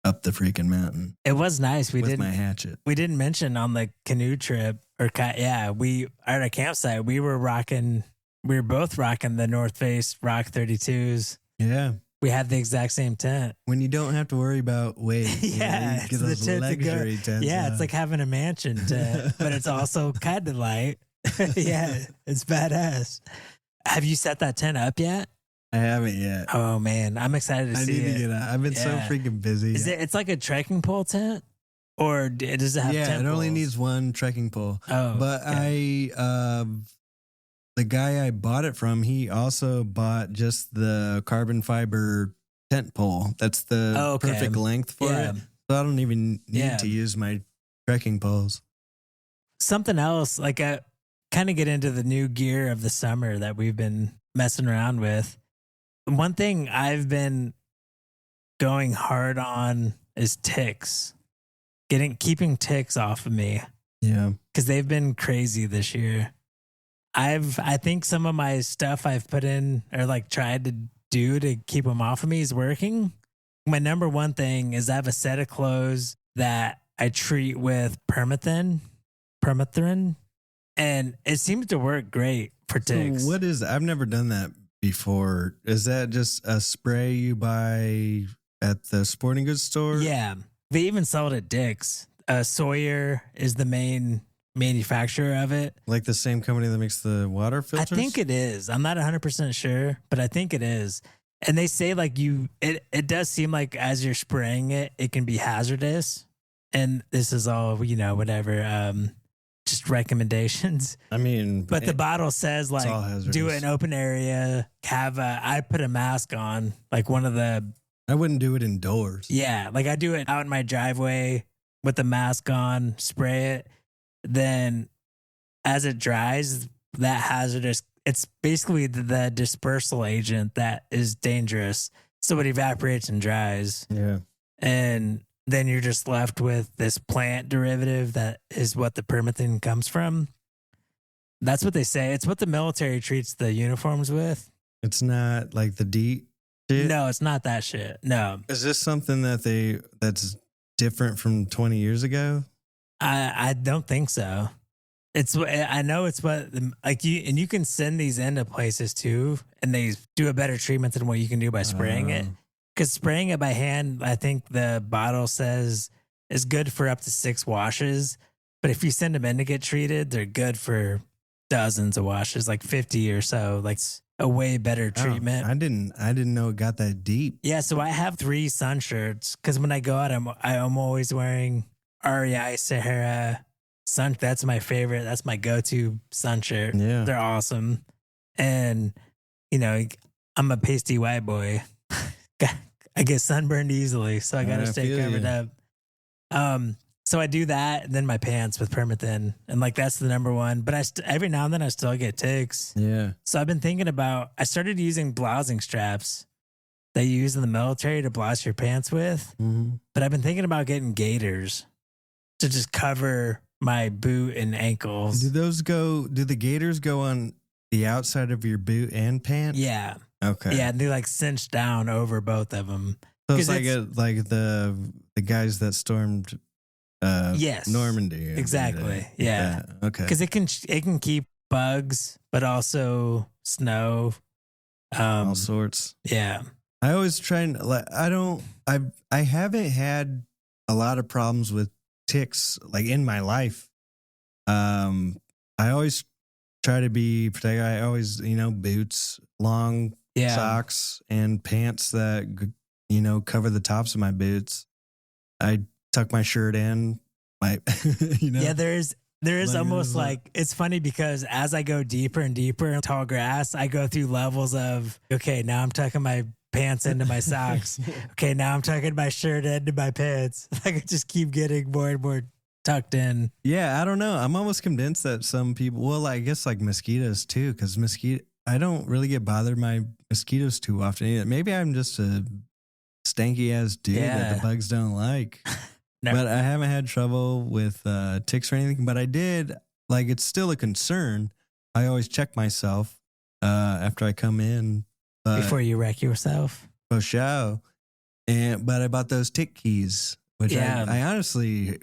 [SPEAKER 1] up the freaking mountain
[SPEAKER 2] It was nice.
[SPEAKER 1] with my hatchet.
[SPEAKER 2] We didn't mention on the canoe trip we at a campsite, we were both rocking the North Face Rock 32s.
[SPEAKER 1] Yeah,
[SPEAKER 2] We had the exact same tent.
[SPEAKER 1] when you don't have to worry about weight.
[SPEAKER 2] Yeah,
[SPEAKER 1] you
[SPEAKER 2] it's
[SPEAKER 1] get
[SPEAKER 2] the
[SPEAKER 1] those
[SPEAKER 2] tent to go-
[SPEAKER 1] luxury tents.
[SPEAKER 2] Yeah, it's like having a mansion tent, but it's also kind of light. Yeah, it's badass. Have you set that tent up yet?
[SPEAKER 1] I haven't yet.
[SPEAKER 2] Oh man, I'm excited to
[SPEAKER 1] I
[SPEAKER 2] see
[SPEAKER 1] need
[SPEAKER 2] it.
[SPEAKER 1] to get out. I've been so
[SPEAKER 2] Yeah.
[SPEAKER 1] freaking busy.
[SPEAKER 2] It's like a trekking pole tent, or does it have?
[SPEAKER 1] Yeah,
[SPEAKER 2] tent
[SPEAKER 1] it only
[SPEAKER 2] poles?
[SPEAKER 1] needs one trekking pole.
[SPEAKER 2] Oh,
[SPEAKER 1] But
[SPEAKER 2] okay.
[SPEAKER 1] the guy I bought it from, he also bought just the carbon fiber tent pole. That's the
[SPEAKER 2] Oh, okay.
[SPEAKER 1] perfect length for
[SPEAKER 2] Yeah.
[SPEAKER 1] it. So I don't even need
[SPEAKER 2] Yeah.
[SPEAKER 1] to use my trekking poles.
[SPEAKER 2] Something else, like I kind of get into the new gear of the summer that we've been messing around with. One thing I've been going hard on is ticks. Keeping ticks off of me,
[SPEAKER 1] Yeah.
[SPEAKER 2] because they've been crazy this year. I think some of my stuff I've put in or like tried to do to keep them off of me is working. My number one thing is I have a set of clothes that I treat with permethrin, and it seems to work great for ticks.
[SPEAKER 1] So what is I've never done that before. Is that just a spray you buy at the sporting goods store?
[SPEAKER 2] Yeah, they even sell it at Dick's. Sawyer is the main manufacturer of it.
[SPEAKER 1] Like the same company that makes the water filters?
[SPEAKER 2] I think it is. I'm not 100% sure, but I think it is. And they say like it does seem like as you're spraying it, it can be hazardous. And this is all, whatever, just recommendations.
[SPEAKER 1] I mean,
[SPEAKER 2] But the bottle says
[SPEAKER 1] all
[SPEAKER 2] like
[SPEAKER 1] hazardous.
[SPEAKER 2] do it in open area, I put a mask on, like one of the,
[SPEAKER 1] I wouldn't do it indoors.
[SPEAKER 2] yeah, like I do it out in my driveway with the mask on, spray it. Then as it dries, that hazardous, it's basically the dispersal agent that is dangerous. So it evaporates and dries.
[SPEAKER 1] Yeah.
[SPEAKER 2] And then you're just left with this plant derivative that is what the permethrin comes from. That's what they say. It's what the military treats the uniforms with.
[SPEAKER 1] It's not like the DEET shit?
[SPEAKER 2] No, it's not that shit. No.
[SPEAKER 1] Is this something that's different from 20 years ago?
[SPEAKER 2] I don't think so. I know it's what like you can send these into places too, and they do a better treatment than what you can do by spraying it. Because spraying it by hand, I think the bottle says is good for up to 6 washes. But if you send them in to get treated, they're good for dozens of washes, like 50 or so. Like it's a way better treatment.
[SPEAKER 1] I didn't know it got that deep.
[SPEAKER 2] Yeah, so I have 3 sun shirts because when I go out, I'm always wearing REI Sahara sun. That's my favorite. That's my go-to sun shirt.
[SPEAKER 1] Yeah.
[SPEAKER 2] They're awesome. And I'm a pasty white boy. I get sunburned easily, so I gotta stay covered up. So I do that, and then my pants with permethrin, and like that's the number one. But every now and then I still get ticks.
[SPEAKER 1] Yeah.
[SPEAKER 2] So I've been thinking about. I started using blousing straps that you use in the military to blouse your pants with.
[SPEAKER 1] Mm-hmm.
[SPEAKER 2] But I've been thinking about getting gaiters to just cover my boot and ankles.
[SPEAKER 1] Do the gaiters go on the outside of your boot and pants?
[SPEAKER 2] Yeah.
[SPEAKER 1] Okay.
[SPEAKER 2] Yeah, and they like cinch down over both of them.
[SPEAKER 1] So it's like the guys that stormed
[SPEAKER 2] yes,
[SPEAKER 1] Normandy.
[SPEAKER 2] Exactly. Yeah.
[SPEAKER 1] Okay.
[SPEAKER 2] Because it can keep bugs, but also snow.
[SPEAKER 1] All sorts.
[SPEAKER 2] Yeah.
[SPEAKER 1] I always try and I haven't had a lot of problems with ticks like in my life. I always try to be protected. I always, boots, long socks, and pants that, cover the tops of my boots. I tuck my shirt in.
[SPEAKER 2] Yeah, there is almost like, it's funny because as I go deeper and deeper in tall grass, I go through levels of, okay, now I'm tucking my pants into my socks. Okay, now I'm tucking my shirt into my pants. Like I just keep getting more and more tucked in.
[SPEAKER 1] Yeah, I don't know. I'm almost convinced that some people, well, I guess like mosquitoes too, because I don't really get bothered by mosquitoes too often either. Maybe I'm just a stanky ass dude that the bugs don't like. No. But I haven't had trouble with ticks or anything. But I did, it's still a concern. I always check myself after I come in.
[SPEAKER 2] Before you wreck yourself?
[SPEAKER 1] For sure. But I bought those tick keys, which I honestly,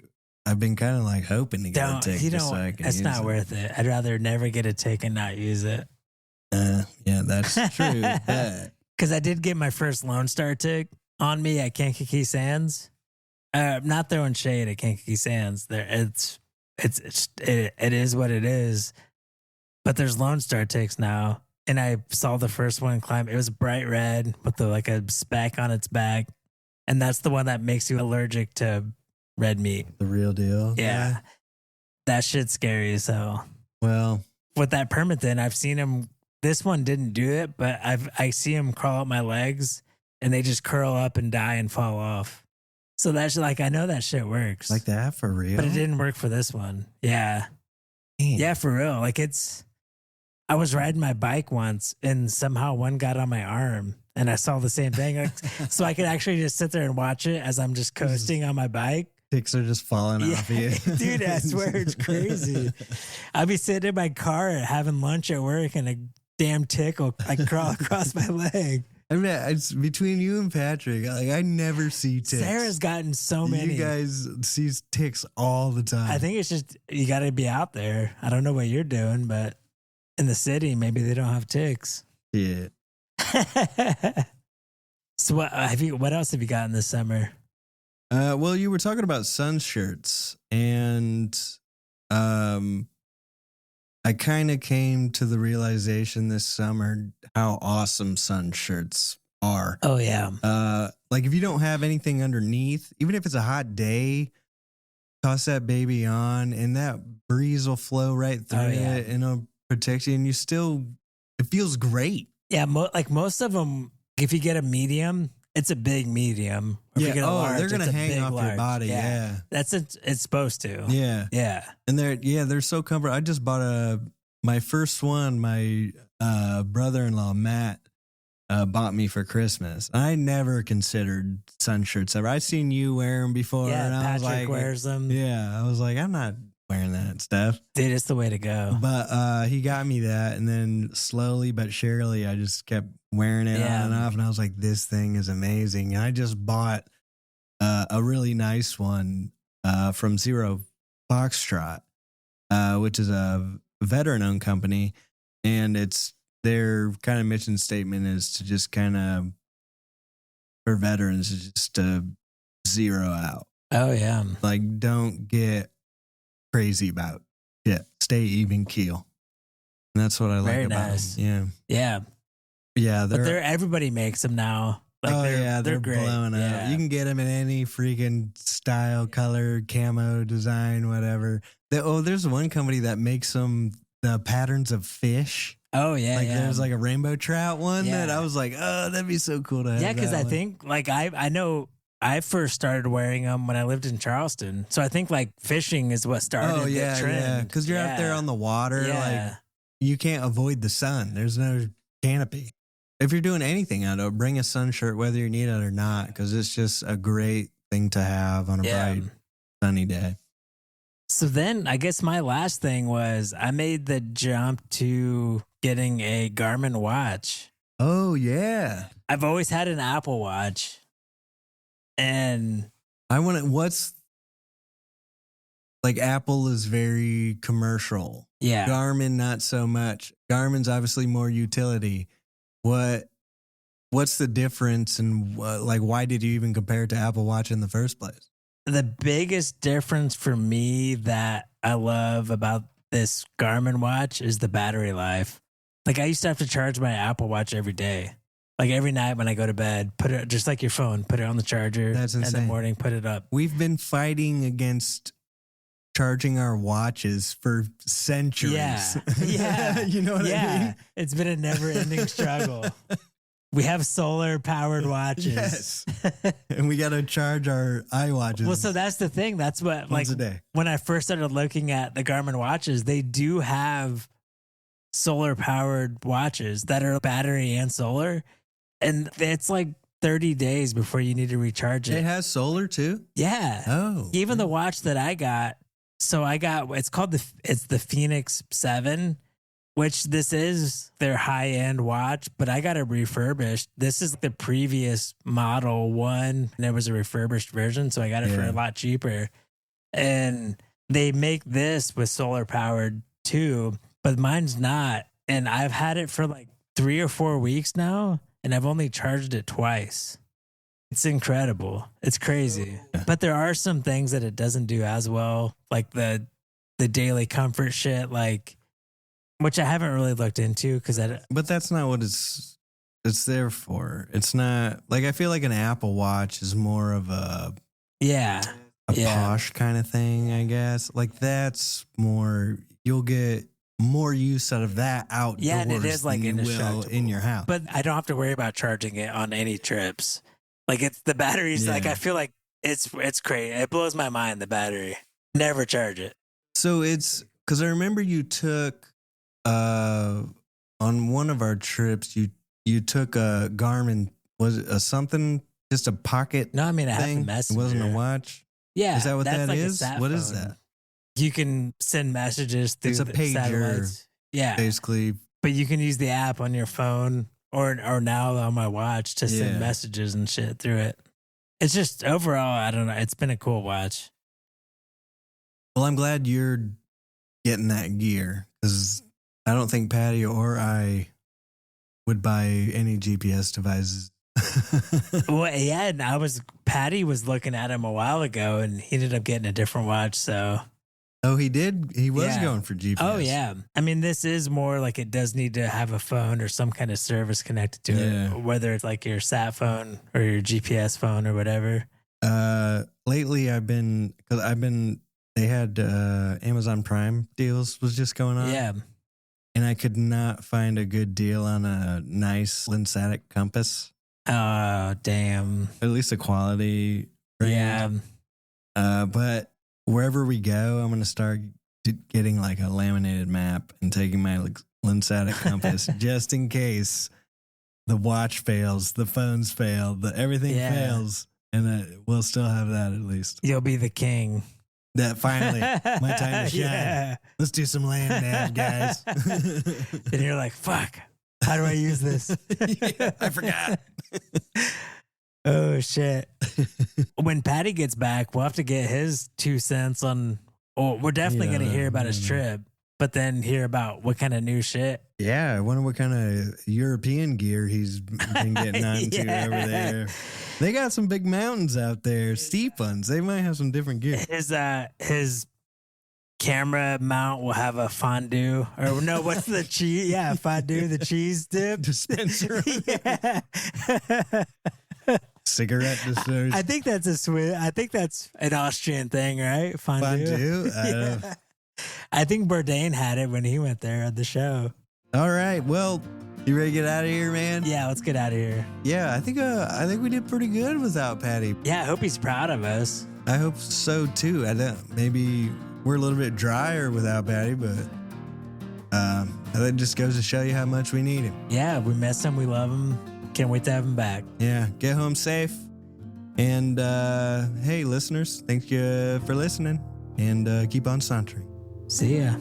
[SPEAKER 1] I've been kind of hoping to get a tick.
[SPEAKER 2] It's not worth it. I'd rather never get a tick and not use it.
[SPEAKER 1] Yeah, that's true.
[SPEAKER 2] Because I did get my first Lone Star tick on me at Kankakee Sands. Not throwing shade at Kankakee Sands. It is what it is. But there's Lone Star ticks now, and I saw the first one climb. It was bright red with a speck on its back, and that's the one that makes you allergic to red meat.
[SPEAKER 1] The real deal.
[SPEAKER 2] Yeah. That shit's scary as hell.
[SPEAKER 1] Well,
[SPEAKER 2] with that permethrin, I've seen him. This one didn't do it, but I see him crawl up my legs, and they just curl up and die and fall off. So that's I know that shit works.
[SPEAKER 1] Like that for real?
[SPEAKER 2] But it didn't work for this one. Yeah.
[SPEAKER 1] Damn.
[SPEAKER 2] Yeah, for real. I was riding my bike once and somehow one got on my arm and I saw the same thing. So I could actually just sit there and watch it as I'm just coasting on my bike.
[SPEAKER 1] Ticks are just falling off you.
[SPEAKER 2] Dude, I swear it's crazy. I'd be sitting in my car having lunch at work and a damn tick will crawl across my leg.
[SPEAKER 1] I mean, it's between you and Patrick. I never see ticks.
[SPEAKER 2] Sarah's gotten so many.
[SPEAKER 1] You guys see ticks all the time.
[SPEAKER 2] I think it's just you got to be out there. I don't know what you're doing, but in the city, maybe they don't have ticks.
[SPEAKER 1] Yeah.
[SPEAKER 2] So what else have you gotten this summer?
[SPEAKER 1] Well, you were talking about sun shirts, and I kind of came to the realization this summer how awesome sun shirts are.
[SPEAKER 2] Oh, yeah.
[SPEAKER 1] If you don't have anything underneath, even if it's a hot day, toss that baby on and that breeze will flow right through it and it'll protect you. And it feels great.
[SPEAKER 2] Yeah. Most of them, if you get a medium, it's a big medium. Or if you get a large,
[SPEAKER 1] they're going to hang off
[SPEAKER 2] large.
[SPEAKER 1] your body. Yeah.
[SPEAKER 2] It's supposed to.
[SPEAKER 1] Yeah.
[SPEAKER 2] Yeah.
[SPEAKER 1] And they're so comfortable. I just bought my first one, my brother-in-law, Matt, bought me for Christmas. I never considered sun shirts ever. I've seen you wear them before.
[SPEAKER 2] Yeah,
[SPEAKER 1] and I was
[SPEAKER 2] Patrick wears them.
[SPEAKER 1] Yeah. I was like, I'm not wearing that stuff.
[SPEAKER 2] Dude, it's the way to go.
[SPEAKER 1] But he got me that. And then slowly but surely, I just kept wearing it on and off. And I was like, this thing is amazing. And I just bought a really nice one from Zero Foxtrot, which is a veteran-owned company, and it's their kind of mission statement is to just kind of for veterans is just to zero out.
[SPEAKER 2] Oh yeah.
[SPEAKER 1] Like, don't get crazy about it. Stay even keel. And that's what I like
[SPEAKER 2] Very
[SPEAKER 1] about
[SPEAKER 2] nice.
[SPEAKER 1] them.
[SPEAKER 2] Yeah.
[SPEAKER 1] Yeah.
[SPEAKER 2] But everybody makes them now. Like they're great.
[SPEAKER 1] Blowing up.
[SPEAKER 2] Yeah.
[SPEAKER 1] You can get them in any freaking style, color, camo, design, whatever. There's one company that makes them the patterns of fish.
[SPEAKER 2] Oh yeah.
[SPEAKER 1] Like
[SPEAKER 2] yeah.
[SPEAKER 1] there's like a rainbow trout one that I was like, oh, that'd be so cool to have.
[SPEAKER 2] Yeah, because I
[SPEAKER 1] one.
[SPEAKER 2] think like I know I first started wearing them when I lived in Charleston. So I think like fishing is what started the trend.
[SPEAKER 1] Yeah, because you're out there on the water, like you can't avoid the sun. There's no canopy. If you're doing anything out of it, bring a sun shirt whether you need it or not, because it's just a great thing to have on a bright, sunny day.
[SPEAKER 2] So then I guess my last thing was I made the jump to getting a Garmin watch.
[SPEAKER 1] Oh, yeah.
[SPEAKER 2] I've always had an Apple Watch. And
[SPEAKER 1] I want to, like Apple is very commercial.
[SPEAKER 2] Yeah.
[SPEAKER 1] Garmin, not so much. Garmin's obviously more utility. What's the difference and like why did you even compare it to Apple Watch in the first place?
[SPEAKER 2] The biggest difference for me that I love about this Garmin watch is the battery life. Like I used to have to charge my Apple Watch every day. Like every night when I go to bed, put it just like your phone, put it on the charger.
[SPEAKER 1] That's insane.
[SPEAKER 2] In the morning, put it up.
[SPEAKER 1] We've been fighting against charging our watches for centuries.
[SPEAKER 2] Yeah. Yeah.
[SPEAKER 1] You know what I mean?
[SPEAKER 2] It's been a never ending struggle. We have solar powered watches.
[SPEAKER 1] Yes. And we got to charge our iWatches.
[SPEAKER 2] Well, so that's the thing. That's what,
[SPEAKER 1] once a day.
[SPEAKER 2] When I first started looking at the Garmin watches, they do have solar powered watches that are battery and solar. And it's like 30 days before you need to recharge it.
[SPEAKER 1] It has solar too?
[SPEAKER 2] Yeah.
[SPEAKER 1] Oh.
[SPEAKER 2] Even the watch that I got. So it's called the Phoenix 7, which this is their high end watch, but I got it refurbished. This is the previous Model 1. And there was a refurbished version. So I got it for a lot cheaper. And they make this with solar powered too, but mine's not. And I've had it for like 3 or 4 weeks now. And I've only charged it twice. It's incredible. It's crazy. But there are some things that it doesn't do as well, like the daily comfort shit, like which I haven't really looked into
[SPEAKER 1] But that's not what it's there for. It's not like I feel like an Apple Watch is more of a posh kind of thing, I guess. Like that's more you'll get more use out of that outdoors.
[SPEAKER 2] Yeah, and it is like
[SPEAKER 1] than you will in your house.
[SPEAKER 2] But I don't have to worry about charging it on any trips. Like it's the batteries. Like I feel like it's crazy. It blows my mind. The battery. Never charge it.
[SPEAKER 1] So it's because I remember you took on one of our trips. You took a Garmin. Was it a something? Just a pocket?
[SPEAKER 2] No, I mean I have
[SPEAKER 1] thing?
[SPEAKER 2] the Messenger.
[SPEAKER 1] It wasn't a watch.
[SPEAKER 2] Yeah,
[SPEAKER 1] is that what that
[SPEAKER 2] like
[SPEAKER 1] is? What is that?
[SPEAKER 2] You can send messages through
[SPEAKER 1] it's a pager,
[SPEAKER 2] satellites. Yeah,
[SPEAKER 1] basically.
[SPEAKER 2] But you can use the app on your phone or now on my watch to send messages and shit through it. It's just overall, I don't know. It's been a cool watch.
[SPEAKER 1] Well, I'm glad you're getting that gear because I don't think Patty or I would buy any GPS devices.
[SPEAKER 2] Well, yeah, and Patty was looking at him a while ago and he ended up getting a different watch. So,
[SPEAKER 1] oh, he did? He was going for GPS.
[SPEAKER 2] Oh, yeah. I mean, this is more like it does need to have a phone or some kind of service connected to it, whether it's like your sat phone or your GPS phone or whatever.
[SPEAKER 1] Lately, they had Amazon Prime deals was just going on.
[SPEAKER 2] Yeah.
[SPEAKER 1] And I could not find a good deal on a nice Lensatic compass.
[SPEAKER 2] Oh, damn.
[SPEAKER 1] At least a quality brand. Yeah. But wherever we go, I'm going to start getting like a laminated map and taking my Lensatic compass just in case the watch fails, the phones fail, everything fails. And we'll still have that at least.
[SPEAKER 2] You'll be the king.
[SPEAKER 1] That finally, my time to shine. Yeah. Let's do some land nav, guys.
[SPEAKER 2] And you're like, fuck, how do I use this?
[SPEAKER 1] I forgot.
[SPEAKER 2] Oh shit. When Patty gets back, we'll have to get his 2 cents on. Or we're definitely going to hear about his trip, but then hear about what kind of new shit.
[SPEAKER 1] Yeah, I wonder what kind of European gear he's been getting onto over there. They got some big mountains out there, steep ones. They might have some different gear.
[SPEAKER 2] His camera mount will have a fondue, or no, what's the cheese? Yeah, fondue, the cheese dip
[SPEAKER 1] Dispenser.
[SPEAKER 2] Yeah.
[SPEAKER 1] Cigarette dispenser.
[SPEAKER 2] I think that's I think that's an Austrian thing, right? Fondue.
[SPEAKER 1] Fondue.
[SPEAKER 2] I think Bourdain had it when he went there at the show.
[SPEAKER 1] All right. Well, you ready to get out of here, man?
[SPEAKER 2] Yeah, let's get out of here.
[SPEAKER 1] Yeah, I think we did pretty good without Patty.
[SPEAKER 2] Yeah, I hope he's proud of us.
[SPEAKER 1] I hope so too. Maybe we're a little bit drier without Patty, but that just goes to show you how much we need him.
[SPEAKER 2] Yeah, we miss him. We love him. Can't wait to have him back.
[SPEAKER 1] Yeah, get home safe. And hey, listeners, thank you for listening. And keep on sauntering.
[SPEAKER 2] See ya.